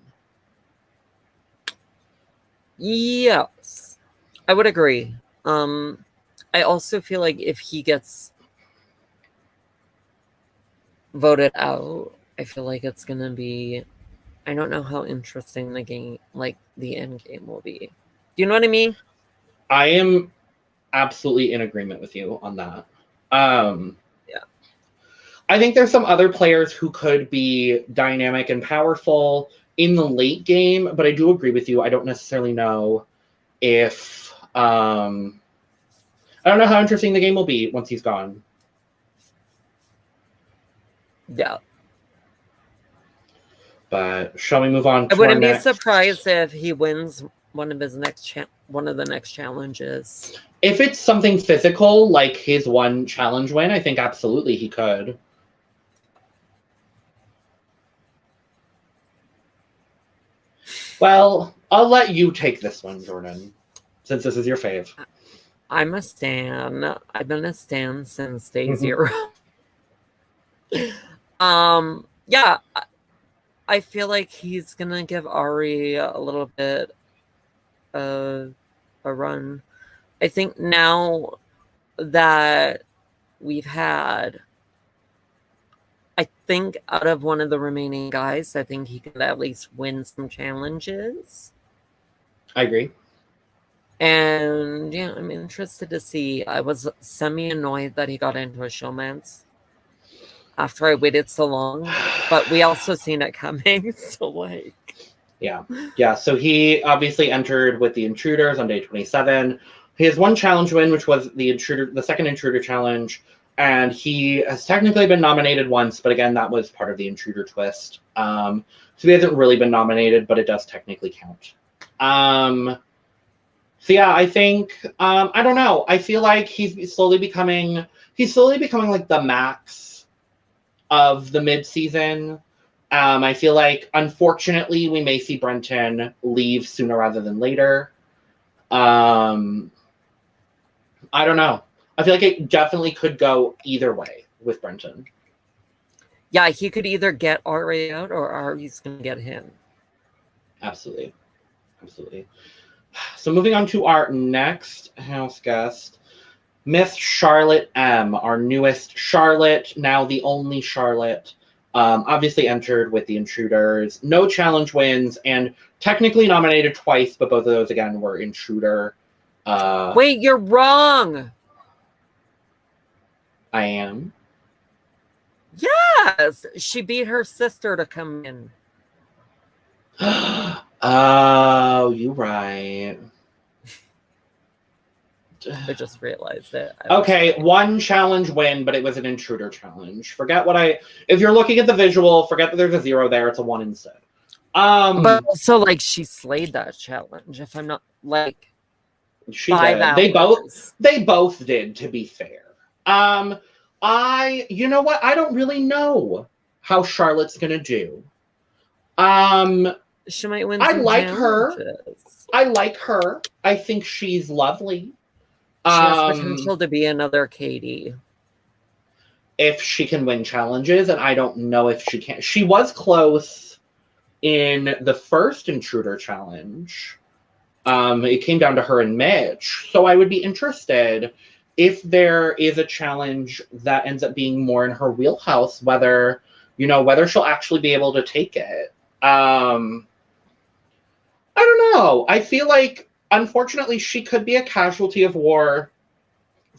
Yes, I would agree. I also feel like if he gets voted out, I feel like it's gonna be, I don't know how interesting the game, like the end game will be. Do you know what I mean? I am absolutely in agreement with you on that. Yeah. I think there's some other players who could be dynamic and powerful in the late game, but I do agree with you. I don't necessarily know if I don't know how interesting the game will be once he's gone. Yeah. But shall we move on to I wouldn't be next? surprised if he wins one of his one of the next challenges. If it's something physical, like his 1 challenge win, I think absolutely he could. Well, I'll let you take this one, Jordyn, since this is your fave. I'm a stan. I've been a stan since day 0. Yeah, I feel like he's gonna give Ari a little bit of a run. I think now that we've had, I think out of one of the remaining guys, I think he can at least win some challenges. I agree. And yeah, I'm interested to see. I was semi-annoyed that he got into a showmance after I waited so long, but we also seen it coming, so like... Yeah, so he obviously entered with the Intruders on day 27. He has 1 challenge win, which was the second Intruder challenge, and he has technically been nominated once, but again, that was part of the Intruder twist. So he hasn't really been nominated, but it does technically count. So yeah, I think, I don't know. I feel like he's slowly becoming like the Max of the mid-season. I feel like, unfortunately, we may see Brenton leave sooner rather than later. I don't know. I feel like it definitely could go either way with Brenton. Yeah, he could either get Ari out or Ari's going to get him. Absolutely. Absolutely. So moving on to our next house guest, Miss Charlotte M., our newest Charlotte, now the only Charlotte, obviously entered with the Intruders, no challenge wins, and technically nominated twice, but both of those, again, were Intruder. Wait, you're wrong! I am. Yes! She beat her sister to come in. Oh, you're right. I just realized it. Okay, one challenge win, but it was an Intruder challenge. Forget what if you're looking at the visual, forget that there's a 0 there, it's a 1 instead. But also, like, she slayed that challenge, if I'm not, like, she did. They both did, to be fair. You know what? I don't really know how Charlotte's gonna do. She might win. I like her. I think she's lovely. She has potential to be another Katie. If she can win challenges, and I don't know if she can. She was close in the first Intruder challenge. It came down to her and Mitch. So I would be interested if there is a challenge that ends up being more in her wheelhouse, whether she'll actually be able to take it. I don't know. I feel like, unfortunately, she could be a casualty of war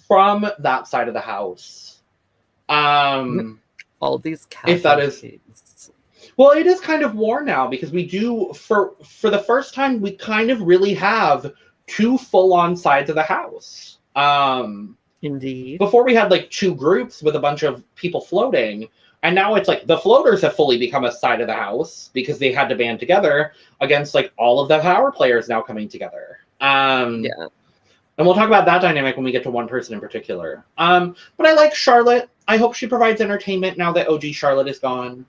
from that side of the house. All these casualties. If that is, well, it is kind of war now, because we do, for the first time, we kind of really have two full-on sides of the house. Indeed. Before we had like two groups with a bunch of people floating, and now it's like the floaters have fully become a side of the house because they had to band together against like all of the power players now coming together. Yeah. And we'll talk about that dynamic when we get to one person in particular. But I like Charlotte. I hope she provides entertainment now that OG Charlotte is gone.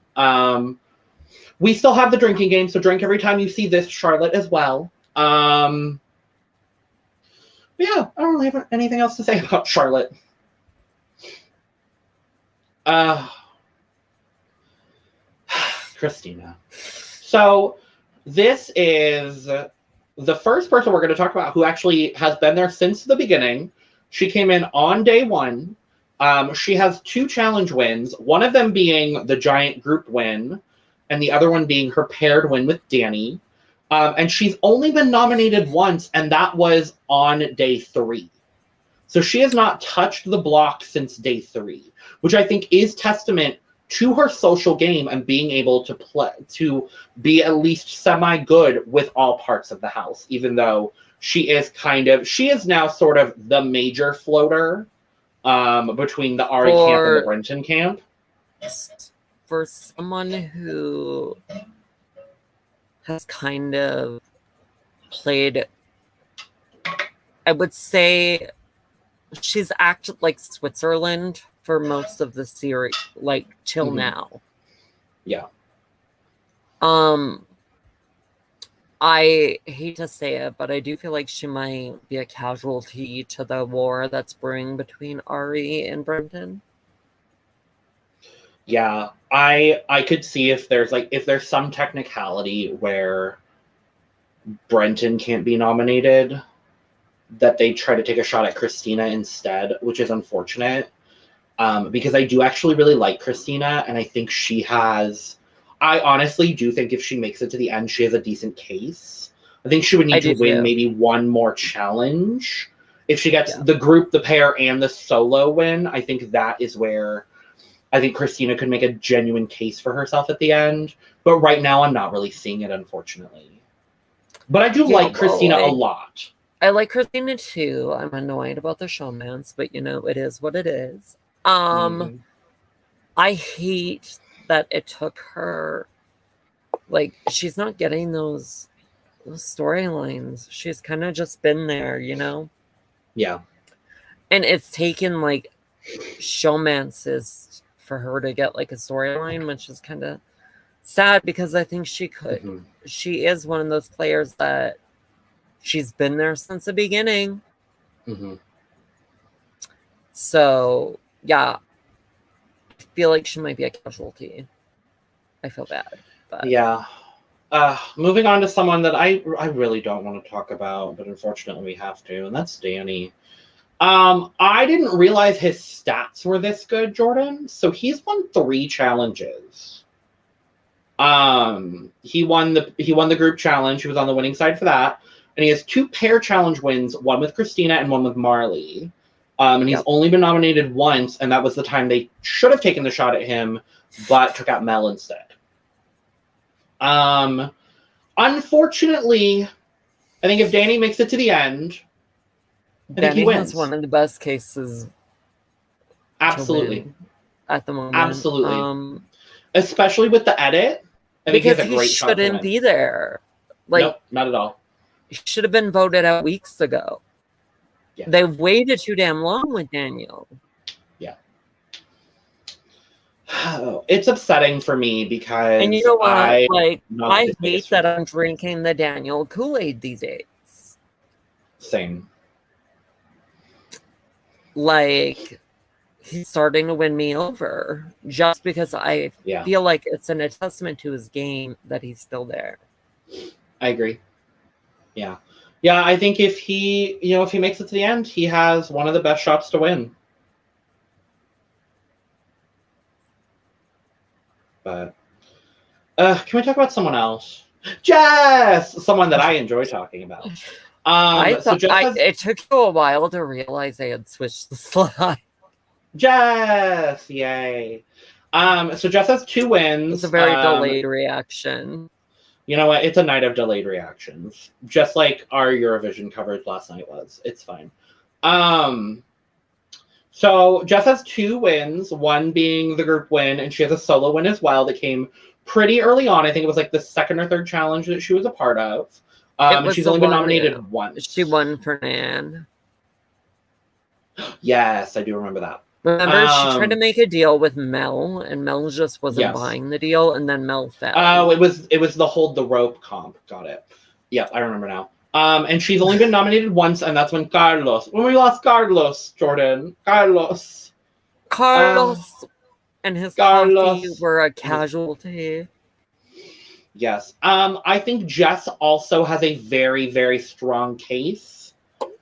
We still have the drinking game, so drink every time you see this Charlotte as well. But yeah, I don't really have anything else to say about Charlotte. Christina. So this is the first person we're going to talk about who actually has been there since the beginning. She came in on day one. She has 2 challenge wins, one of them being the giant group win, and the other one being her paired win with Danny. And she's only been nominated once, and that was on day 3. So she has not touched the block since day 3, which I think is testament to her social game and being able to be at least semi-good with all parts of the house, even though she is now sort of the major floater between the Ari camp and the Brenton camp. For someone who has kind of played, I would say she's acted like Switzerland for most of the series, like till now. Yeah. I hate to say it, but I do feel like she might be a casualty to the war that's brewing between Ari and Brenton. Yeah, I could see if there's some technicality where Brenton can't be nominated, that they try to take a shot at Christina instead, which is unfortunate. Because I do actually really like Christina, and I think I honestly do think if she makes it to the end, she has a decent case. I think she would need to win maybe one more challenge. If she gets the group, the pair, and the solo win, I think that is where I think Christina could make a genuine case for herself at the end. But right now, I'm not really seeing it, unfortunately. But I do like Christina a lot. I like Christina too. I'm annoyed about the showmance, but it is what it is. I hate that it took her, like, she's not getting those storylines. She's kind of just been there, Yeah. And it's taken like showmances for her to get like a storyline, which is kind of sad because I think she could. She is one of those players that she's been there since the beginning. So, yeah, I feel like she might be a casualty. I feel bad. But. Yeah. Moving on to someone that I really don't want to talk about, but unfortunately we have to, and that's Danny. I didn't realize his stats were this good, Jordyn. So he's won 3 challenges. He won the group challenge. He was on the winning side for that, and he has 2 pair challenge wins, one with Christina and one with Marley. And he's only been nominated once, and that was the time they should have taken the shot at him, but took out Mel instead. Unfortunately, I think if Danny makes it to the end, I think he wins. Has one of the best cases. Absolutely. At the moment. Absolutely. Especially with the edit. I think because he has a great shot to shouldn't be there. Like, nope, not at all. He should have been voted out weeks ago. Yeah. They waited too damn long with Daniel. Yeah. It's upsetting for me because and you know what? I hate that I'm drinking the Daniel Kool-Aid these days. Same. Like, he's starting to win me over just because I feel like it's an testament to his game that he's still there. I agree. Yeah. Yeah, I think if he makes it to the end, he has one of the best shots to win. But can we talk about someone else? Jess! Someone that I enjoy talking about. It took you a while to realize I had switched the slide. Jess! Yay. So Jess has 2 wins. It's a very delayed reaction. You know what? It's a night of delayed reactions. Just like our Eurovision coverage last night was. It's fine. So Jess has 2 wins, one being the group win, and she has a solo win as well that came pretty early on. I think it was like the 2nd or 3rd challenge that she was a part of. And she's only been nominated once. She won for Nan. Yes, I do remember that. Remember, she tried to make a deal with Mel, and Mel just wasn't buying the deal, and then Mel fell. Oh, it was the hold the rope comp. Got it. Yeah, I remember now. And she's only been nominated once, and that's when we lost Carlos, Jordyn. Carlos and his coffee were a casualty. Yes. I think Jess also has a very, very strong case,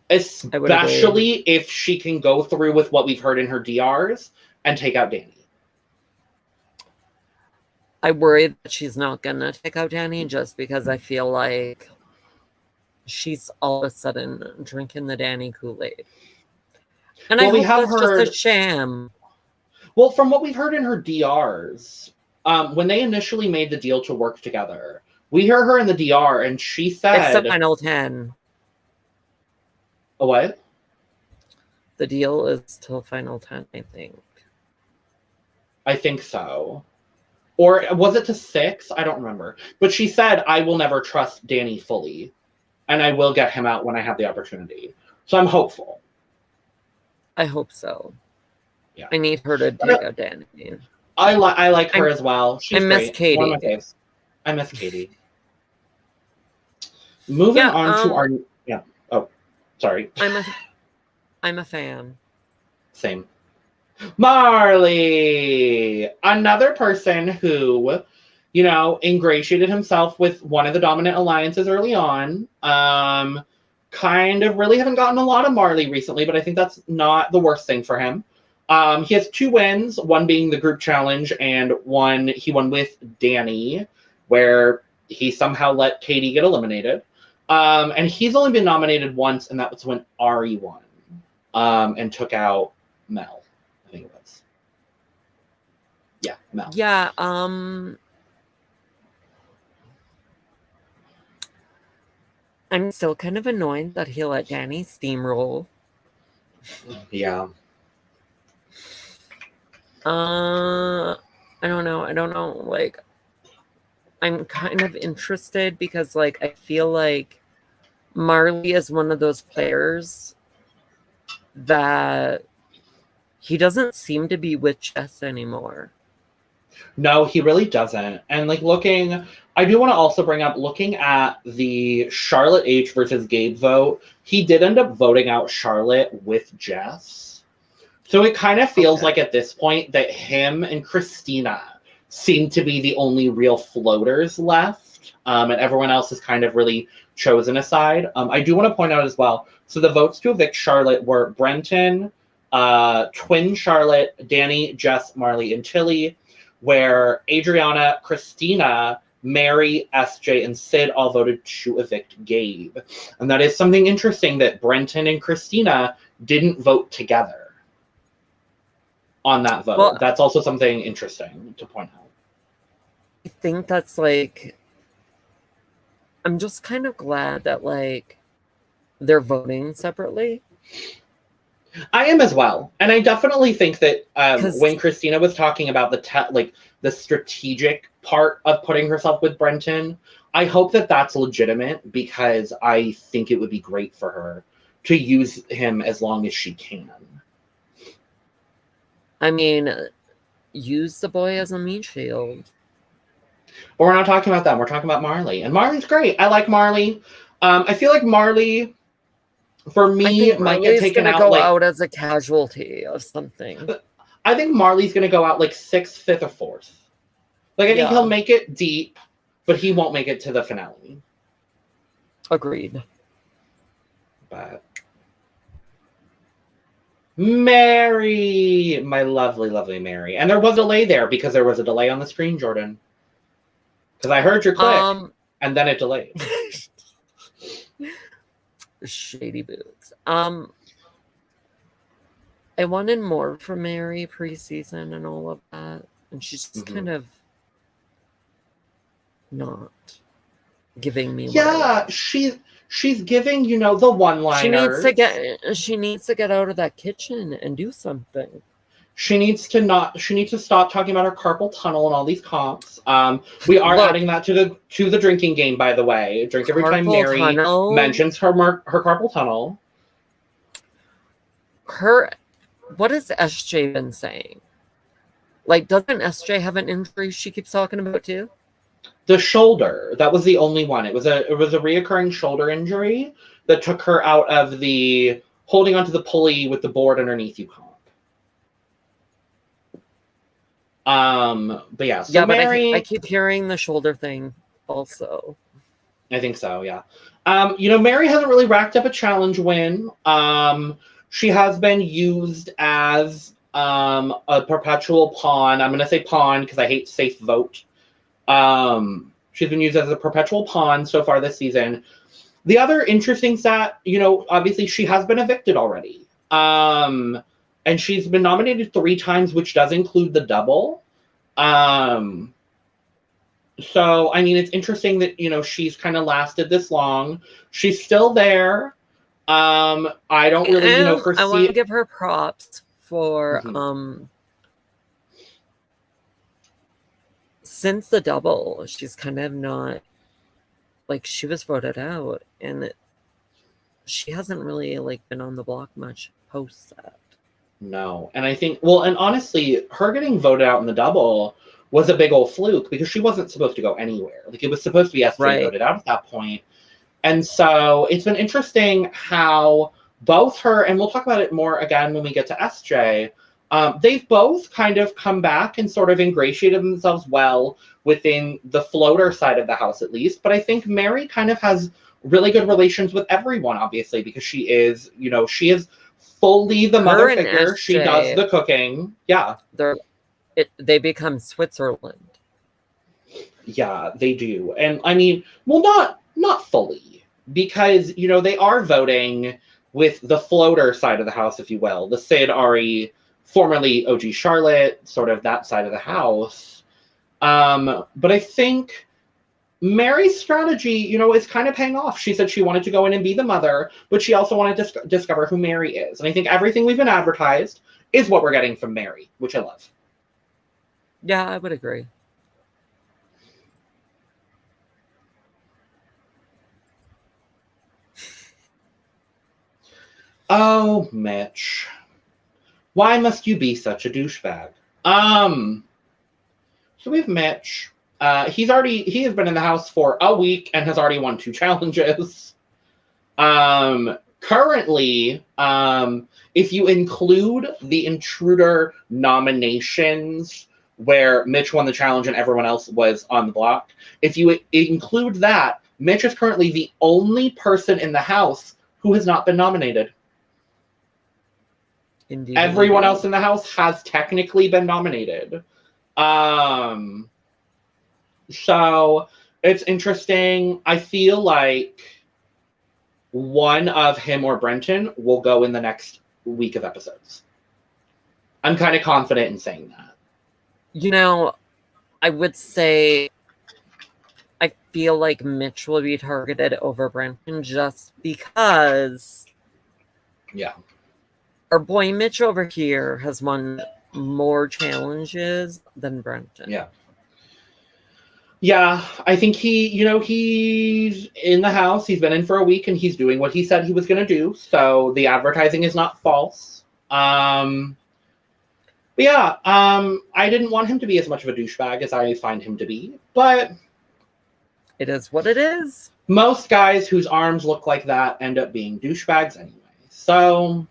especially if she can go through with what we've heard in her DRs and take out Danny. I worry that she's not going to take out Danny just because I feel like she's all of a sudden drinking the Danny Kool-Aid. And I hope that's just a sham. Well, from what we've heard in her DRs, when they initially made the deal to work together, we heard her in the DR, and she said... It's the final 10. A what? The deal is till final 10, I think. I think so. Or was it to 6? I don't remember. But she said, I will never trust Danny fully, and I will get him out when I have the opportunity. So I'm hopeful. I hope so. Yeah. I need her to take out Danny. I like her as well. She's I miss great. One of my faves. I miss Katie. Moving on to our... Yeah. Oh, sorry. I'm a fan. Same. Marley! Another person who, ingratiated himself with one of the dominant alliances early on. Kind of really haven't gotten a lot of Marley recently, but I think that's not the worst thing for him. He has 2 wins, one being the group challenge, and one he won with Danny, where he somehow let Katie get eliminated. And he's only been nominated once, and that was when Ari won and took out Mel, I think it was. Yeah, Mel. Yeah, I'm still kind of annoyed that he let Danny steamroll. Yeah. I don't know. Like, I'm kind of interested because, like, I feel like Marley is one of those players that he doesn't seem to be with Jess anymore. No, he really doesn't. And like I do want to also bring up, looking at the Charlotte H versus Gabe vote, he did end up voting out Charlotte with Jess. So it kind of feels Okay. like at this point that him and Christina seem to be the only real floaters left, and everyone else is kind of really chosen aside. I do want to point out as well, so the votes to evict Charlotte were Brenton, twin Charlotte, Danny, Jess, Marley, and Tilly, where Adriana, Christina, Mary, SJ, and Sid all voted to evict Gabe. And that is something interesting that Brenton and Christina didn't vote together on that vote. Well, That's also something interesting to point out. I think that's like, I'm just kind of glad that like they're voting separately. I am as well, and I definitely think that 'Cause- when Christina was talking about the strategic part of putting herself with Brenton, I hope that that's legitimate, because I think it would be great for her to use him as long as she can. I mean, use the boy as a meat shield. But we're not talking about them. We're talking about Marley, and Marley's great. I like Marley. I feel like Marley, for me, might get taken out. Go out as a casualty of something. I think Marley's gonna go out like 6th, 5th, or 4th. Like I think he'll make it deep, but he won't make it to the finale. Agreed. But Mary, my lovely, lovely Mary, and there was a delay there because there was a delay on the screen, Jordyn. Because I heard your click, and then it delayed. Shady boots. I wanted more from Mary preseason and all of that, and she's just kind of not giving me. Yeah, she's giving, you know, the one-liners. She needs to get out of that kitchen and do something. She needs to stop talking about her carpal tunnel and all these comps. We are adding that to the drinking game, by the way. Drink every time Mary mentions her carpal tunnel. What has SJ been saying? Like, doesn't SJ have an injury she keeps talking about too? The shoulder. That was the only one. It was a reoccurring shoulder injury that took her out of the holding onto the pulley with the board underneath you comp. But yeah, so yeah, Mary, but I keep hearing the shoulder thing also. I think so, yeah. You know, Mary hasn't really racked up a challenge win. She has been used as a perpetual pawn. I'm gonna say pawn because I hate safe vote. She's been used as a perpetual pawn so far this season. The other interesting stat, you know, obviously she has been evicted already. And she's been nominated 3 times, which does include the double. So, I mean, it's interesting that, you know, she's kind of lasted this long. She's still there. I don't really, you know, foresee... I want to give her props for, since the double, she's kind of not, like, she was voted out, and she hasn't really, like, been on the block much post that. No. And I think, well, and honestly, her getting voted out in the double was a big old fluke because she wasn't supposed to go anywhere. Like, it was supposed to be SJ voted out at that point. And so it's been interesting how both her, and we'll talk about it more again when we get to SJ, they've both kind of come back and sort of ingratiated themselves well within the floater side of the house, at least. But I think Mary kind of has really good relations with everyone, obviously, because she is, you know, she is fully the mother figure. SJ, she does the cooking. Yeah. They become Switzerland. Yeah, they do. And I mean, well, not fully, because, you know, they are voting with the floater side of the house, if you will. The Sid, Ari, formerly OG Charlotte, sort of that side of the house. But I think Mary's strategy, you know, is kind of paying off. She said she wanted to go in and be the mother, but she also wanted to discover who Mary is. And I think everything we've been advertised is what we're getting from Mary, which I love. Yeah, I would agree. Oh, Mitch. Why must you be such a douchebag? So we have Mitch. He has been in the house for a week and has already won 2 challenges. Currently, if you include the intruder nominations where Mitch won the challenge and everyone else was on the block, if you include that, Mitch is currently the only person in the house who has not been nominated. Indeed. Everyone else in the house has technically been nominated. So it's interesting. I feel like one of him or Brenton will go in the next week of episodes. I'm kind of confident in saying that. You know, I would say I feel like Mitch will be targeted over Brenton just because our boy Mitch over here has won more challenges than Brenton. Yeah, I think he's in the house. He's been in for a week and he's doing what he said he was going to do. So the advertising is not false. But yeah, I didn't want him to be as much of a douchebag as I find him to be. But it is what it is. Most guys whose arms look like that end up being douchebags anyway. So...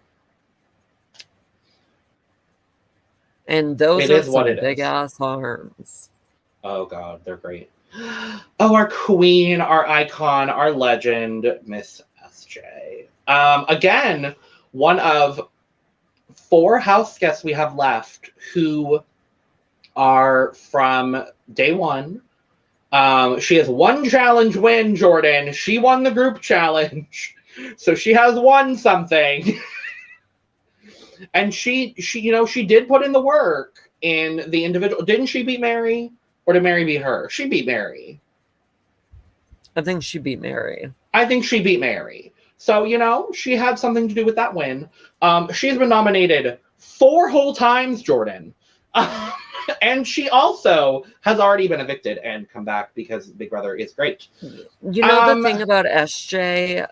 And those are some big-ass arms. Oh, God, they're great. Oh, our queen, our icon, our legend, Miss SJ. Again, one of 4 house guests we have left who are from day one. She has 1 challenge win, Jordyn. She won the group challenge. So she has won something. And she did put in the work in the individual. Didn't she beat Mary? Or did Mary beat her? She beat Mary. I think she beat Mary. I think she beat Mary. So, she had something to do with that win. She's been nominated 4 whole times, Jordyn. And she also has already been evicted and come back because Big Brother is great. You know the thing about SJ?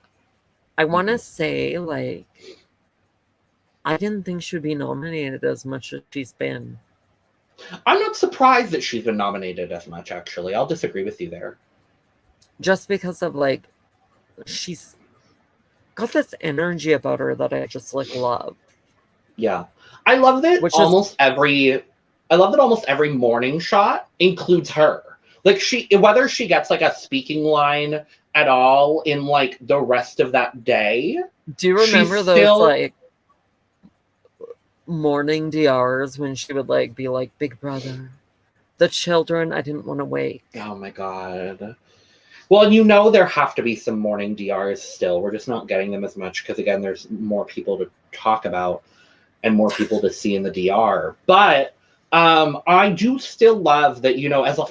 I want to say, like, I didn't think she would be nominated as much as she's been. I'm not surprised that she's been nominated as much, actually. I'll disagree with you there. Just because of, like, she's got this energy about her that I just, like, love. Yeah. I love that almost every morning shot includes her. Like, whether she gets, like, a speaking line at all in, like, the rest of that day. Do you remember those, like, morning DRs when she would like be like, Big Brother, the children, I didn't want to wake. Oh my God. Well, there have to be some morning DRs still. We're just not getting them as much because, again, there's more people to talk about and more people to see in the DR. But I do still love that,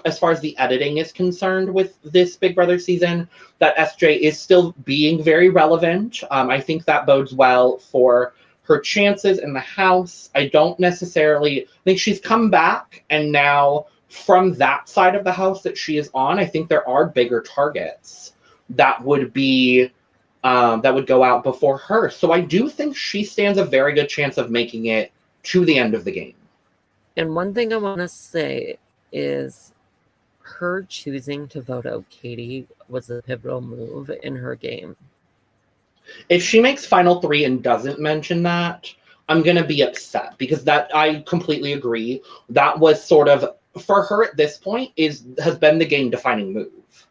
as far as the editing is concerned with this Big Brother season, that SJ is still being very relevant. I think that bodes well for her chances in the house. I don't necessarily think she's come back, and now from that side of the house that she is on, I think there are bigger targets that would be that would go out before her. So I do think she stands a very good chance of making it to the end of the game. And one thing I want to say is her choosing to vote out Katie was a pivotal move in her game. If she makes Final 3 and doesn't mention that, I'm going to be upset because I completely agree. That was sort of, for her at this point, has been the game-defining move.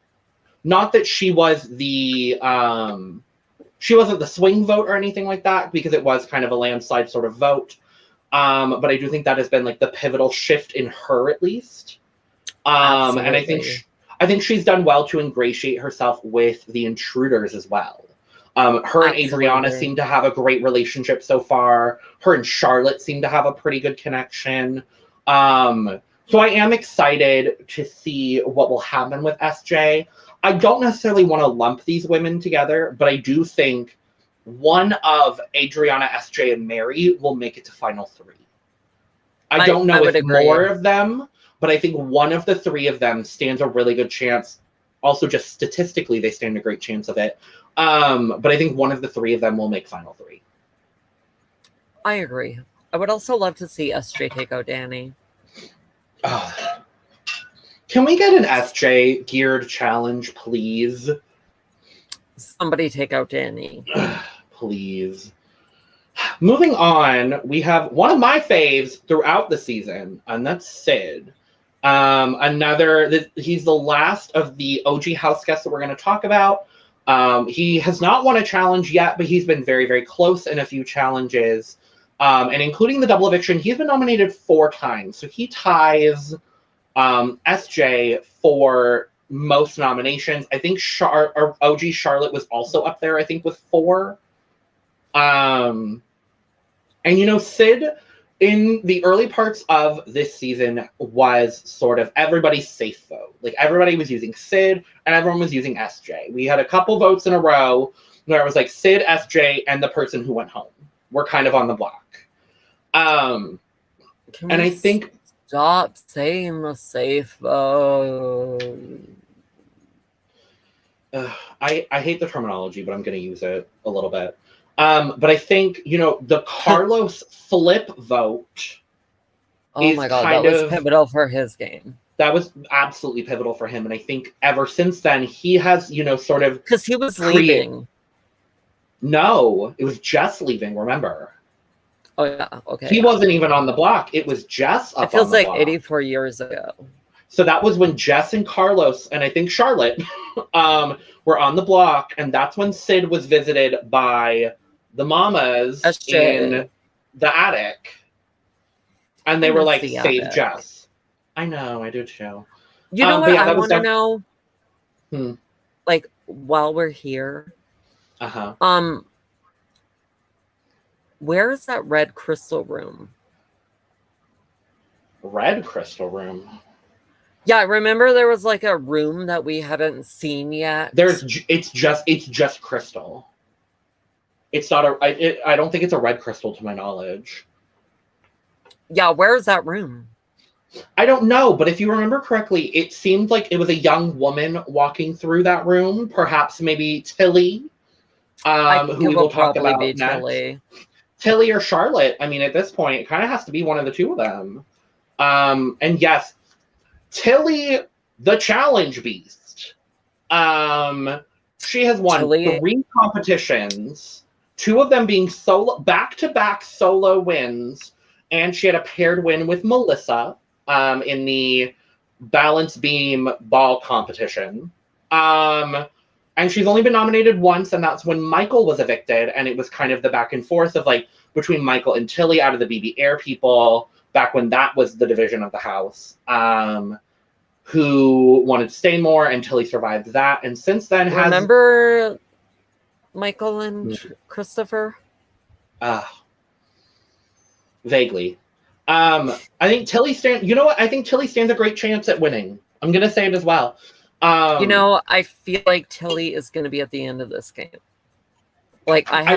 Not that she was she wasn't the swing vote or anything like that, because it was kind of a landslide sort of vote. But I do think that has been like the pivotal shift in her, at least. And I think she's done well to ingratiate herself with the intruders as well. Her and Adriana seem to have a great relationship so far. Her and Charlotte seem to have a pretty good connection. So I am excited to see what will happen with SJ. I don't necessarily want to lump these women together, but I do think one of Adriana, SJ, and Mary will make it to Final 3. I don't know if more of them, but I think one of the 3 of them stands a really good chance. Also, just statistically, they stand a great chance of it. But I think one of the 3 of them will make Final 3. I agree. I would also love to see SJ take out Danny. Can we get an SJ geared challenge, please? Somebody take out Danny. please. Moving on, we have one of my faves throughout the season, and that's Sid. He's the last of the OG house guests that we're going to talk about. He has not won a challenge yet, but he's been very, very close in a few challenges. And including the double eviction, he's been nominated 4 times. So he ties SJ for most nominations. I think OG Charlotte was also up there, I think, with 4. And, you know, Sid, in the early parts of this season, was sort of everybody's safe vote. Like, everybody was using Sid, and everyone was using SJ. We had a couple votes in a row where it was like Sid, SJ, and the person who went home were kind of on the block. And I think... Stop saying the safe vote. I hate the terminology, but I'm going to use it a little bit. But I think, you know, the Carlos flip vote. Oh my God, that was pivotal for his game. That was absolutely pivotal for him. And I think ever since then, he has, you know, sort of... Because he was leaving. No, it was Jess leaving, remember? Oh, yeah, okay. He wasn't even on the block. It was Jess up on the block. It feels like 84 years ago. So that was when Jess and Carlos, and I think Charlotte, were on the block. And that's when Sid was visited by the mamas in the attic. And they were like, save Jess. I know, I do too. You know what I want to know? Like, while we're here. Where is that red crystal room? Red crystal room? Yeah, I remember there was like a room that we hadn't seen yet. It's just crystal. It's not I don't think it's a red crystal to my knowledge. Yeah, where is that room? I don't know, but if you remember correctly, it seemed like it was a young woman walking through that room. Perhaps maybe Tilly, who we will talk about next. Tilly or Charlotte. I mean, at this point, it kind of has to be one of the two of them. And yes, Tilly, the challenge beast. She has won 3 competitions, 2 of them being back-to-back solo wins, and she had a paired win with Melissa in the balance beam ball competition. And she's only been nominated once, and that's when Michael was evicted, and it was kind of the back and forth of like between Michael and Tilly out of the BB Air people, back when that was the division of the house, who wanted to stay more, and Tilly survived that, and since then Remember Michael and Christopher? Vaguely. I think Tilly you know what? I think Tilly stands a great chance at winning. I'm gonna say it as well. You know, I feel like Tilly is going to be at the end of this game. Like, I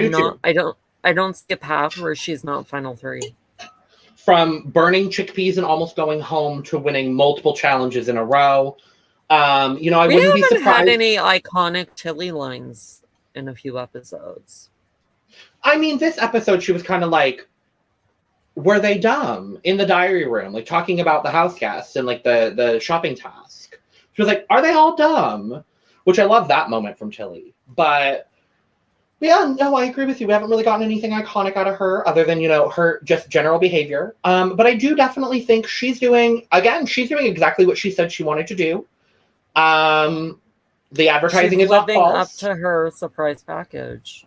don't see a path where she's not final 3. From burning chickpeas and almost going home to winning multiple challenges in a row. You know, I wouldn't be surprised. We haven't had any iconic Tilly lines in a few episodes. I mean, this episode, she was kind of like, were they dumb? In the diary room, like talking about the house guests and like the shopping task. She was like, are they all dumb? Which I love that moment from Tilly. But yeah, no, I agree with you. We haven't really gotten anything iconic out of her other than, you know, her just general behavior. But I do definitely think she's doing exactly what she said she wanted to do. The advertising is not false. Living up to her surprise package.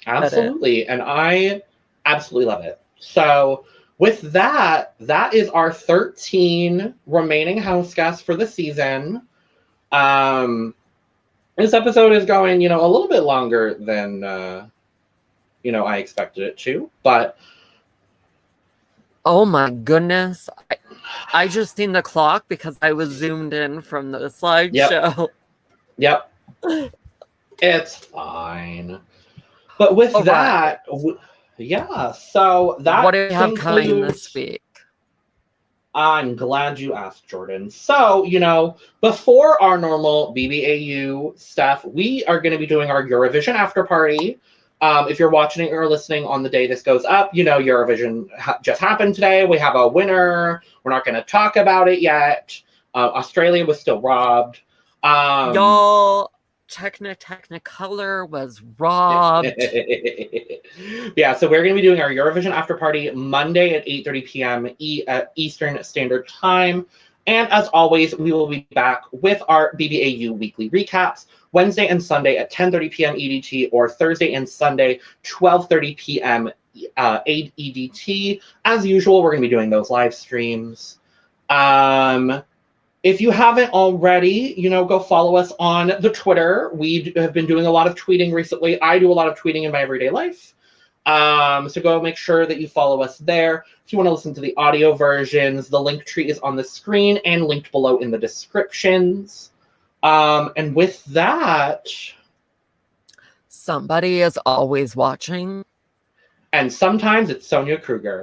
Absolutely. And I absolutely love it. So with that, that is our 13 remaining house guests for the season. This episode is going, you know, a little bit longer than, you know, I expected it to, but. Oh my goodness. I just seen the clock because I was zoomed in from the slideshow. Yep. It's fine. But with that, yeah, so that what do we have coming this week? I'm glad you asked, Jordyn. So, you know, before our normal BBAU stuff, we are going to be doing our Eurovision after party. If you're watching or listening on the day this goes up, you know, Eurovision just happened today. We have a winner. We're not going to talk about it yet. Australia was still robbed. Y'all, Technicolor was robbed. Yeah, so we're going to be doing our Eurovision after party Monday at 8:30 p.m. Eastern Standard Time. And as always, we will be back with our BBAU weekly recaps Wednesday and Sunday at 10:30 p.m. EDT or Thursday and Sunday 12:30 p.m. EDT. As usual, we're going to be doing those live streams. If you haven't already, go follow us on the Twitter. We have been doing a lot of tweeting recently. I do a lot of tweeting in my everyday life. So go make sure that you follow us there. If you want to listen to the audio versions, the link tree is on the screen and linked below in the descriptions. And with that... Somebody is always watching. And sometimes it's Sonia Kruger.